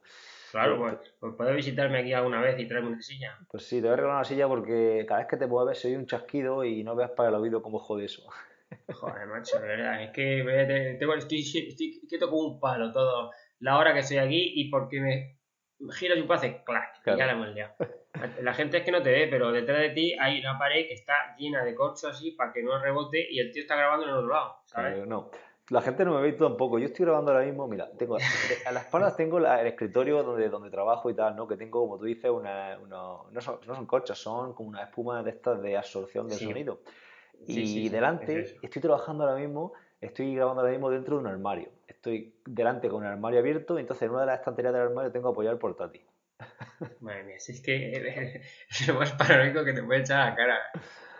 Claro, Pues, pues puedes visitarme aquí alguna vez y traerme una silla. pues sí, te voy a regalar una silla porque cada vez que te mueves soy un chasquido y no veas para el oído cómo jode eso. Joder, macho, de verdad, es que estoy quieto como un palo todo la hora que estoy aquí y porque me giras y un hace clac y ya la Claro, hemos liado. La gente es que no te ve, pero detrás de ti hay una pared que está llena de corcho así para que no rebote y el tío está grabando en el otro lado, ¿sabes? claro, no. La gente no me ve tampoco. Yo estoy grabando ahora mismo, mira, a las espaldas tengo el escritorio donde trabajo y tal, ¿no? Que tengo, como tú dices, no son cochas, son como una espuma de estas de absorción del Sí, sonido. sí, sí, Y sí, es delante, eso. estoy grabando ahora mismo dentro de un armario. Estoy delante con el armario abierto y entonces en una de las estanterías del armario tengo apoyado el portátil. Madre mía, si es que es lo más paranoico que te puede echar a la cara.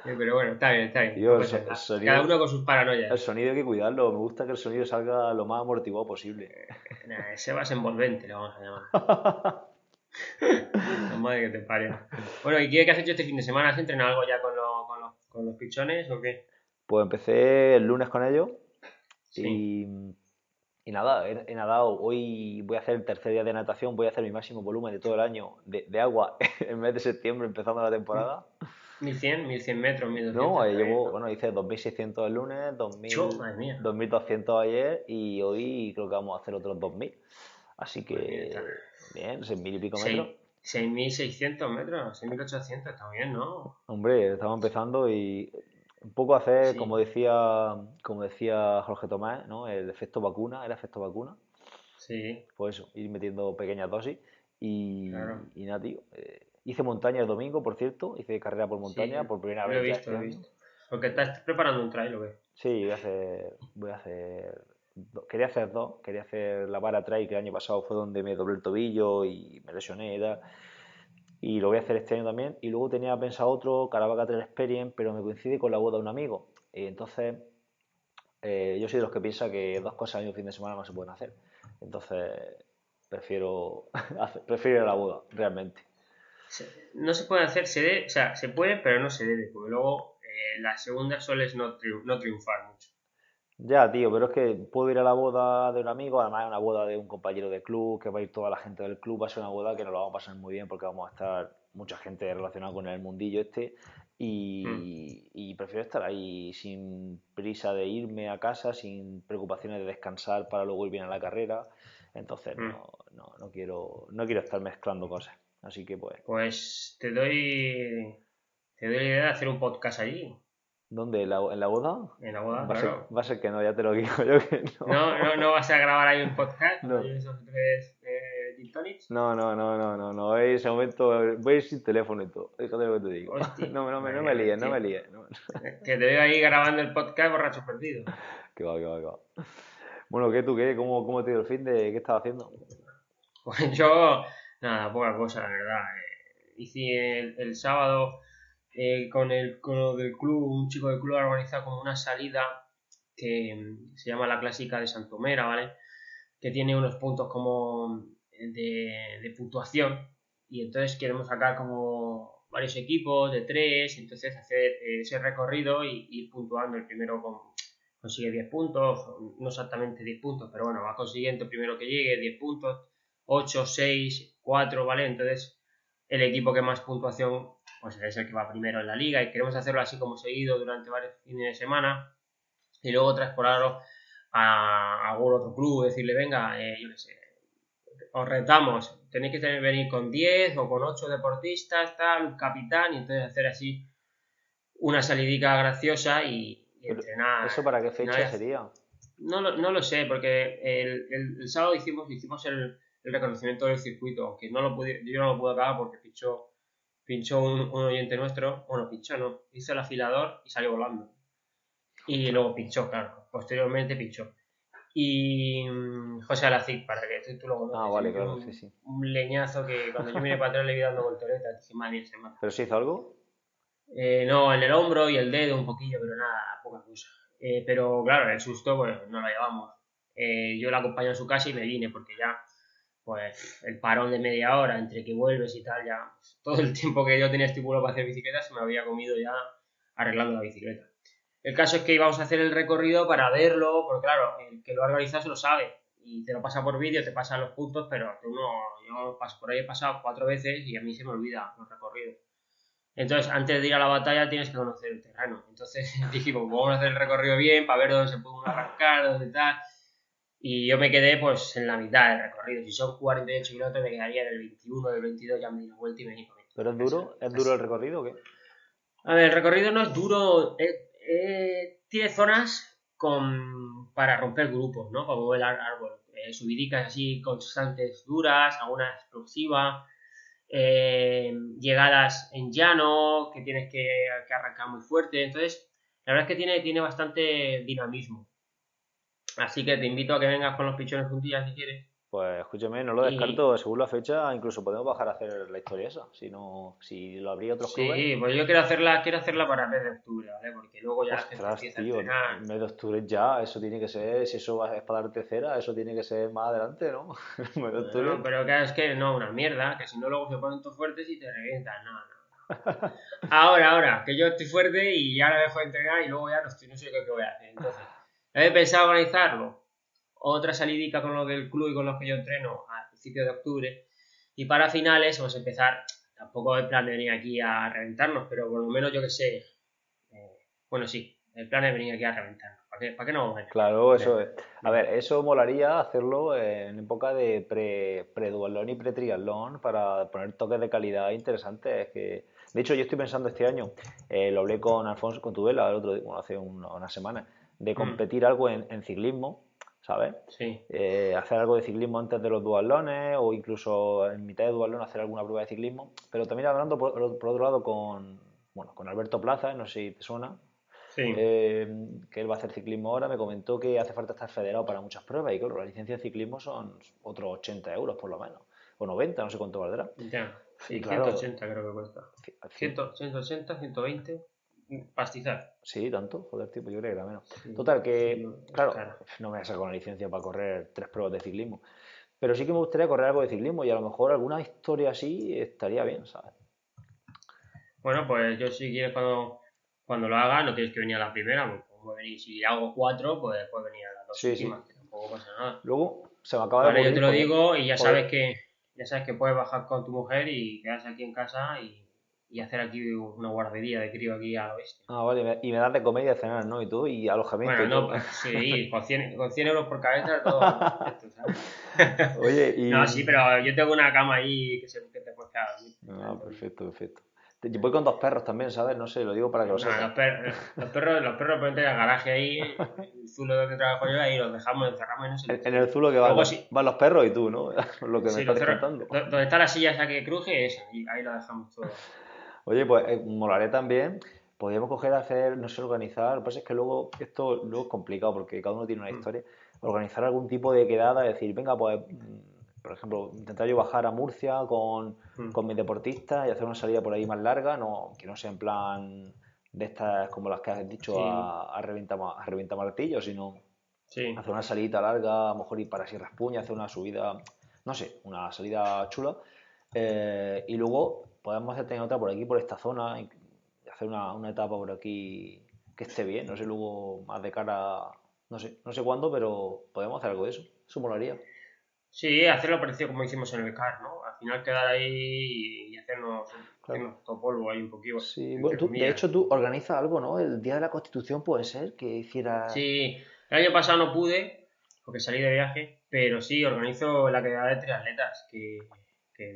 Pero bueno, está bien, Tío, no el, pasa so- el nada. Cada sonido, uno con sus el paranoias. sonido hay que cuidarlo. Me gusta que el sonido salga lo más amortiguado posible. Nada, ese va envolvente, le vamos a llamar. La madre que te parió. Bueno, ¿y qué has hecho este fin de semana? ¿Has entrenado algo ya con los pichones o qué? Pues empecé el lunes con ellos Sí. y, y nada, he nadado. Hoy voy a hacer el tercer día de natación, voy a hacer mi máximo volumen de todo el año de agua en mes de septiembre, empezando la temporada. 1100 metros, No, 1200, está bien, ¿no? bueno, hice 2.600 el lunes, Madre mía. 2.200 ayer y hoy creo que vamos a hacer otros 2.000. Así Madre mía, que, bien, 6.000 y pico metros. 6.600 metros, 6.800, está bien, ¿no? Hombre, estamos empezando y un poco hacer, como Sí, decía, como decía Jorge Tomás, ¿no? El efecto vacuna. sí, Pues eso, ir metiendo pequeñas dosis claro. y nada, tío. Hice montaña el domingo, por cierto, hice carrera por Sí, montaña por primera lo he vez ya visto, este lo he año. visto. Porque estás preparando un trail, ¿o qué? Sí, quería hacer la Vara Trail, que el año pasado fue donde me doblé el tobillo y me lesioné y tal. Y lo voy a hacer este año también. Y luego tenía pensado otro, Caravaca Trail Experience, pero me coincide con la boda de un amigo. Y entonces, yo soy de los que piensa que dos cosas en un fin de semana no se pueden hacer. Entonces, prefiero, prefiero ir a la boda, realmente. No se puede hacer, o sea, se puede, pero no se debe, porque luego la segunda sueles no triunfar mucho. Ya, tío, pero es que puedo ir a la boda de un amigo, además es una boda de un compañero de club, que va a ir toda la gente del club, va a ser una boda que nos lo vamos a pasar muy bien porque vamos a estar mucha gente relacionada con el mundillo este Mm, y prefiero estar ahí sin prisa de irme a casa, sin preocupaciones de descansar para luego ir bien a la carrera, entonces mm. no quiero estar mezclando cosas, así que pues Pues te doy la idea de hacer un podcast allí. ¿Dónde? ¿En la boda? En la boda, Va a ser, claro. va a ser que no, ya te lo digo yo que no. No vas a grabar ahí un podcast cuando No. lleves esos 3 gin tonics. No. En ese momento voy a ir sin teléfono y todo. Fíjate lo que te digo. Hostia, No madre me mía, líes, no tío. me líes. Que te veo ahí grabando el podcast borracho perdido. Que va. Bueno, ¿qué tú qué? ¿Cómo te dio el fin de qué estás haciendo? Pues yo, nada, poca cosa, la verdad. Hice el sábado con lo del club, un chico del club ha organizado como una salida que se llama la Clásica de Santomera, ¿vale? Que tiene unos puntos como de puntuación y entonces queremos sacar como varios equipos de 3, entonces hacer ese recorrido y ir puntuando. El primero consigue 10 puntos, no exactamente 10 puntos, pero bueno, va consiguiendo el primero que llegue 10 puntos, 8, 6, 4, ¿vale? Entonces el equipo que más puntuación pues es el que va primero en la liga y queremos hacerlo así como seguido durante varios fines de semana y luego transportarlo a algún otro club, decirle, venga, yo qué sé, os retamos, tenéis que venir con 10 o con 8 deportistas, tal, un capitán, y entonces hacer así una salidica graciosa y entrenar. ¿Eso para qué Al final, fecha sería? no lo sé, porque el sábado hicimos el reconocimiento del circuito, aunque yo no lo pude acabar porque pinchó un oyente nuestro, bueno, pinchó no, hizo el afilador y salió volando. Y luego pinchó, claro, posteriormente pinchó. Y José Alacid, para que tú lo conoces, Vale, claro, sí. un leñazo que cuando yo vine para atrás le vi dando volteretas, dije, madre mía, se mata. ¿Pero se hizo algo? No, en el hombro y el dedo un poquillo, pero nada, poca cosa. Pero claro, el susto, pues no lo llevamos. Yo le acompañé a su casa y me vine, porque ya, pues el parón de media hora entre que vuelves y tal, ya todo el tiempo que yo tenía estipulado para hacer bicicleta se me había comido ya arreglando la bicicleta. El caso es que íbamos a hacer el recorrido para verlo, porque claro, el que lo ha organizado se lo sabe y te lo pasa por vídeo, te pasan los puntos, pero tú no, yo por ahí he pasado 4 veces y a mí se me olvida los recorridos. Entonces, antes de ir a la batalla tienes que conocer el terreno. Entonces dijimos, vamos a hacer el recorrido bien para ver dónde se puede arrancar, dónde tal. Y yo me quedé pues en la mitad del recorrido. Si son 48 kilómetros me quedaría en el 21, del 22 ya me di la vuelta y me di conmigo. ¿Pero es duro? ¿Es duro el recorrido o qué? A ver, el recorrido no es duro. Tiene zonas para romper grupos, ¿no? Para mover el árbol. Subidicas así constantes, duras, algunas explosivas. Llegadas en llano, que tienes que arrancar muy fuerte. Entonces, la verdad es que tiene bastante dinamismo. Así que te invito a que vengas con los pichones juntillas si quieres. Pues escúchame, no lo Y descarto, según la fecha, incluso podemos bajar a hacer la historia esa, si lo habría otros clubes. sí, pues yo quiero hacerla para el mes de octubre, ¿vale? Porque luego ya la gente Ostras, empieza a tío, entrenar. el mes de octubre ya, eso tiene que ser, si eso es para darte cera, eso tiene que ser más adelante, ¿no? El mes de octubre. Bueno, pero claro, es que no, una mierda, que si no luego se ponen todos fuertes y te revientan. No. Ahora, que yo estoy fuerte y ahora dejo de entrenar y luego ya no sé qué voy a hacer. Entonces, he pensado organizarlo. Otra salidica con los del club y con los que yo entreno a principios de octubre. Y para finales, pues empezar. Tampoco el plan de venir aquí a reventarnos, pero por lo menos yo que sé. Bueno, sí, el plan es venir aquí a reventarnos. ¿Para qué no vamos a venir? Claro, eso es. A ver, eso molaría hacerlo en época de pre-duatlón y pre-triatlón para poner toques de calidad interesantes. De hecho, yo estoy pensando este año, lo hablé con Alfonso, con Tudela el otro día, bueno, hace una semana, de competir algo en ciclismo, ¿sabes? Sí. Hacer algo de ciclismo antes de los duatlones o incluso en mitad de duatlón hacer alguna prueba de ciclismo. Pero también hablando por otro lado con Alberto Plaza, no sé si te suena. Sí. Que él va a hacer ciclismo ahora, me comentó que hace falta estar federado para muchas pruebas y claro, la licencia de ciclismo son otros 80 euros por lo menos, o 90, no sé cuánto valdrá. Ya. Sí, Y claro, 180 creo que cuesta. 180, 120, pastizar. Sí, tanto, joder, tío, pues yo creo que era menos. Sí, Total, sí, claro, claro. no me voy a sacar una licencia para correr 3 pruebas de ciclismo, pero sí que me gustaría correr algo de ciclismo y a lo mejor alguna historia así estaría bien, ¿sabes? Bueno, pues yo si quieres cuando lo haga, no tienes que venir a la primera, pues puedes venir, si hago 4, pues puedes venir a las 2 Sí. últimas, que tampoco pasa nada. Luego se me acaba de Vale, yo ocurrir te lo digo y ya joder, sabes que puedes bajar con tu mujer y quedarse aquí en casa y hacer aquí una guardería de crío aquí a la bestia. vale, y me das de comer y de cenar, ¿no? Y todo, y alojamiento Bueno, y no, todo. sí, con 100 euros por cabeza todo perfecto, ¿sabes? Oye, y... No, sí, pero yo tengo una cama ahí que te puedes quedar. perfecto. Yo voy con 2 perros también, ¿sabes? No sé, lo digo para que lo Nada, sepas. los perros pueden tener el garaje ahí, el zulo donde trabajo yo, ahí los dejamos, encerramos y no se les En el zulo que Luego sí, van los perros y tú, ¿no? Lo que me sí, estás los perros, contando. donde está la silla esa que cruje, esa, y ahí la dejamos todo. Oye, pues molaría también, podríamos coger, hacer, no sé, organizar, lo que pasa es que luego esto luego es complicado porque cada uno tiene una Mm, historia, organizar algún tipo de quedada, decir, venga, pues, por ejemplo, intentar yo bajar a Murcia mm. con mis deportistas y hacer una salida por ahí más larga, no, que no sea en plan de estas como las que has dicho Sí, a revienta martillo, sino sí, hacer una salida larga, a lo mejor ir para Sierra Espuña, hacer una subida, no sé, una salida chula. Y luego podemos hacer también otra por aquí, por esta zona, y hacer una etapa por aquí que esté bien, no sé, luego más de cara, no sé cuándo, pero podemos hacer algo de eso. Eso molaría. sí, hacerlo parecido como hicimos en el CAR, ¿no? Al final quedar ahí y Claro. hacernos todo polvo ahí un poquito, Sí, bueno, entre de comillas. hecho tú organizas algo, ¿no? El día de la Constitución puede ser que hiciera... Sí, el año pasado no pude, porque salí de viaje, pero sí, organizo la quedada de triatletas, que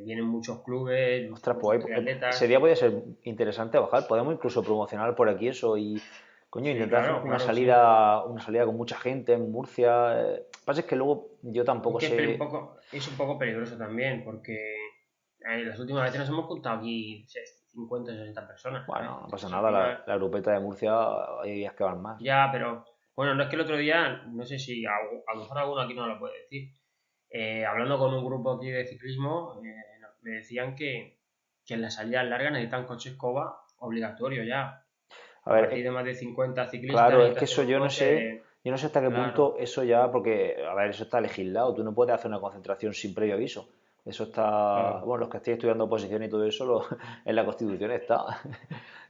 vienen muchos clubes, Ostras, muchos pues ese triatletas. día podría ser interesante bajar. Podemos incluso promocionar por aquí eso y, coño, Sí, intentar hacer claro, claro, sí. una salida con mucha gente en Murcia. Lo que pasa es que luego yo Es tampoco que sé. es un poco peligroso también, porque las últimas veces nos hemos juntado aquí 50 o 60 personas, ¿sabes? Bueno, no pasa Entonces al nada. final, La grupeta de Murcia hay días que van más. ya, pero bueno, no es que el otro día, no sé si a lo mejor alguno aquí no lo puede decir, hablando con un grupo aquí de ciclismo, me decían que en las salidas largas necesitan coche escoba obligatorio ya. A A ver, partir de más de 50 ciclistas claro, es que necesitas eso tener un coche, yo no sé hasta qué punto claro, eso ya, porque, a ver, eso está legislado, tú no puedes hacer una concentración sin previo aviso. Eso está, claro. bueno, los que estéis estudiando oposición y todo eso, en la Constitución está.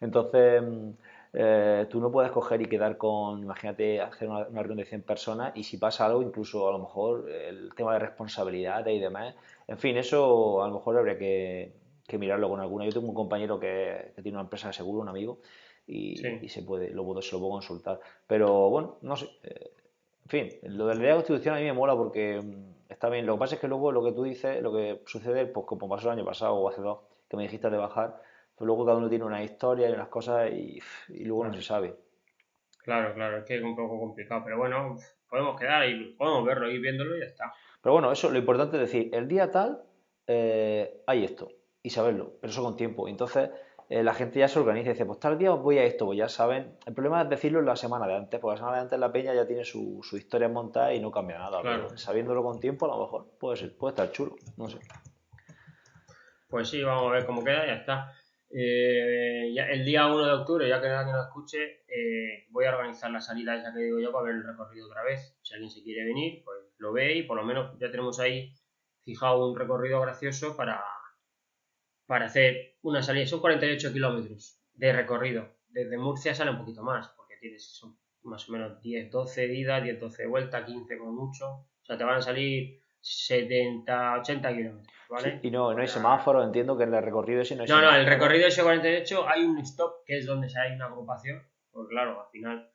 Entonces, tú no puedes coger y quedar con, imagínate, hacer una reunión de 100 personas y si pasa algo, incluso a lo mejor el tema de responsabilidades y demás. En fin, eso a lo mejor habría que mirarlo con alguna. Yo tengo un compañero que tiene una empresa de seguro, un amigo, y Sí, se puede, se lo puedo consultar. Pero bueno, no sé. En fin, lo de la ley de constitución a mí me mola porque está bien. Lo que pasa es que luego lo que tú dices, lo que sucede, pues como pasó el año pasado o hace 2, que me dijiste de bajar, pues luego cada uno tiene una historia y unas cosas y luego no se claro. sabe. Claro, claro, es que es un poco complicado, pero bueno, podemos quedar y podemos verlo, ir viéndolo y ya está. Pero bueno, eso lo importante es decir, el día tal hay esto y saberlo, pero eso con tiempo. Entonces la gente ya se organiza y dice, pues tal día voy a esto, pues ya saben. El problema es decirlo en la semana de antes, porque la semana de antes la peña ya tiene su historia montada y no cambia nada, pero Claro, sabiéndolo con tiempo a lo mejor puede estar chulo, no sé. pues sí, vamos a ver cómo queda y ya está. Ya el día 1 de octubre, ya que nadie nos escuche, voy a organizar la salida esa que digo yo para ver el recorrido otra vez. Si alguien se quiere venir, pues lo ve y por lo menos ya tenemos ahí fijado un recorrido gracioso para hacer una salida. Son 48 kilómetros de recorrido. Desde Murcia sale un poquito más, porque son más o menos 10, 12 de ida, 10, 12 de vuelta, 15 como mucho. O sea, te van a salir 70, 80 kilómetros, Sí, ¿vale? y no, no O hay sea, semáforo, entiendo que en el recorrido ese no hay no, no, el semáforo. recorrido de ese 48 hay un stop, que es donde hay una agrupación. Pues claro, al final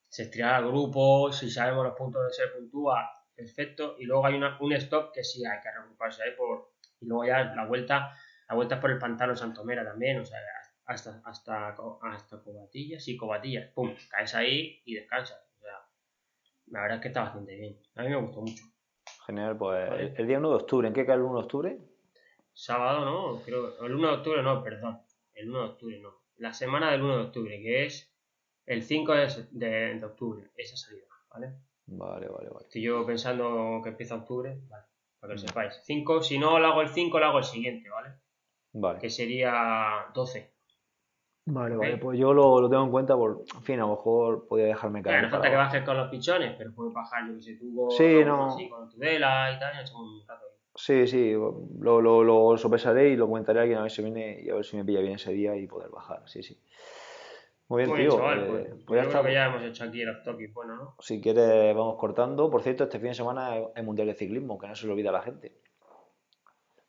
se estrella el grupo, si sabemos los puntos donde se puntúa, perfecto. Y luego hay un stop que sí hay que reagruparse ahí y luego ya la vuelta es por el pantano Santomera también, o sea, hasta Cobatillas, sí, Cobatillas, pum, caes ahí y descansas. O sea, la verdad es que está bastante bien. A mí me gustó mucho, Genial, pues ¿vale? el día 1 de octubre, ¿en qué cae el 1 de octubre? Sábado, ¿no? Creo, el 1 de octubre no, perdón. El 1 de octubre no. La semana del 1 de octubre, que es el 5 de octubre, esa salida, ¿vale? Vale, vale, vale. Estoy yo pensando que empieza octubre, vale, para que lo Mm, sepáis. 5, si no lo hago el 5, lo hago el siguiente, ¿vale? vale. Que sería 12, Vale, ¿ok? vale, pues yo lo tengo en cuenta por, en fin, a lo mejor podía dejarme No caer para... falta que bajes con los pichones, pero puedes bajar, yo que sé, tú Sí, o así, no, con Tudela y tal, y echamos un rato ahí. sí, sí, lo sopesaré y lo comentaré a alguien a ver si viene y a ver si me pilla bien ese día y poder bajar, sí, sí. Muy bien, Muy bien, tío, chaval, pues pues ya yo está. creo que ya hemos hecho aquí el off-topic, bueno, ¿no? Si quieres vamos cortando. Por cierto, este fin de semana hay Mundial de Ciclismo, que no se lo olvida a la gente,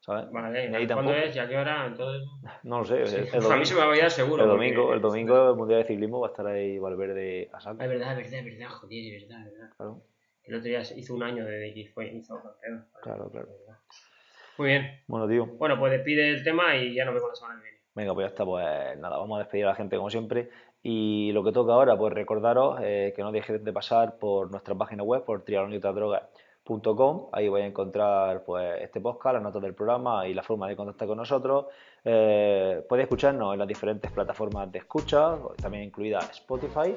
¿sabes? Vale, Ni a ahí ver cuándo tampoco. es y a qué hora, entonces... No lo sé, Sí, el a mí domingo. se me va a olvidar seguro El porque... domingo el Mundial de Ciclismo va a estar ahí Valverde a Es saco. verdad, es verdad, es verdad, joder, es verdad, es verdad. Claro, El otro día hizo un año de que hizo campeón, vale, claro, claro. es verdad. Muy bien. Bueno, tío, Bueno, pues despide el tema y ya nos vemos la semana que viene. Venga, pues ya está, pues nada, vamos a despedir a la gente como siempre. Y lo que toca ahora, pues recordaros que no dejéis de pasar por nuestra página web, por trianonitradrogas.com. Ahí vais a encontrar pues este podcast, las notas del programa y la forma de contactar con nosotros. Podéis escucharnos en las diferentes plataformas de escucha, también incluida Spotify.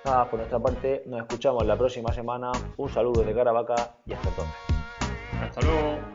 Nada, por nuestra parte, nos escuchamos la próxima semana. Un saludo de Caravaca y hasta entonces. Hasta luego.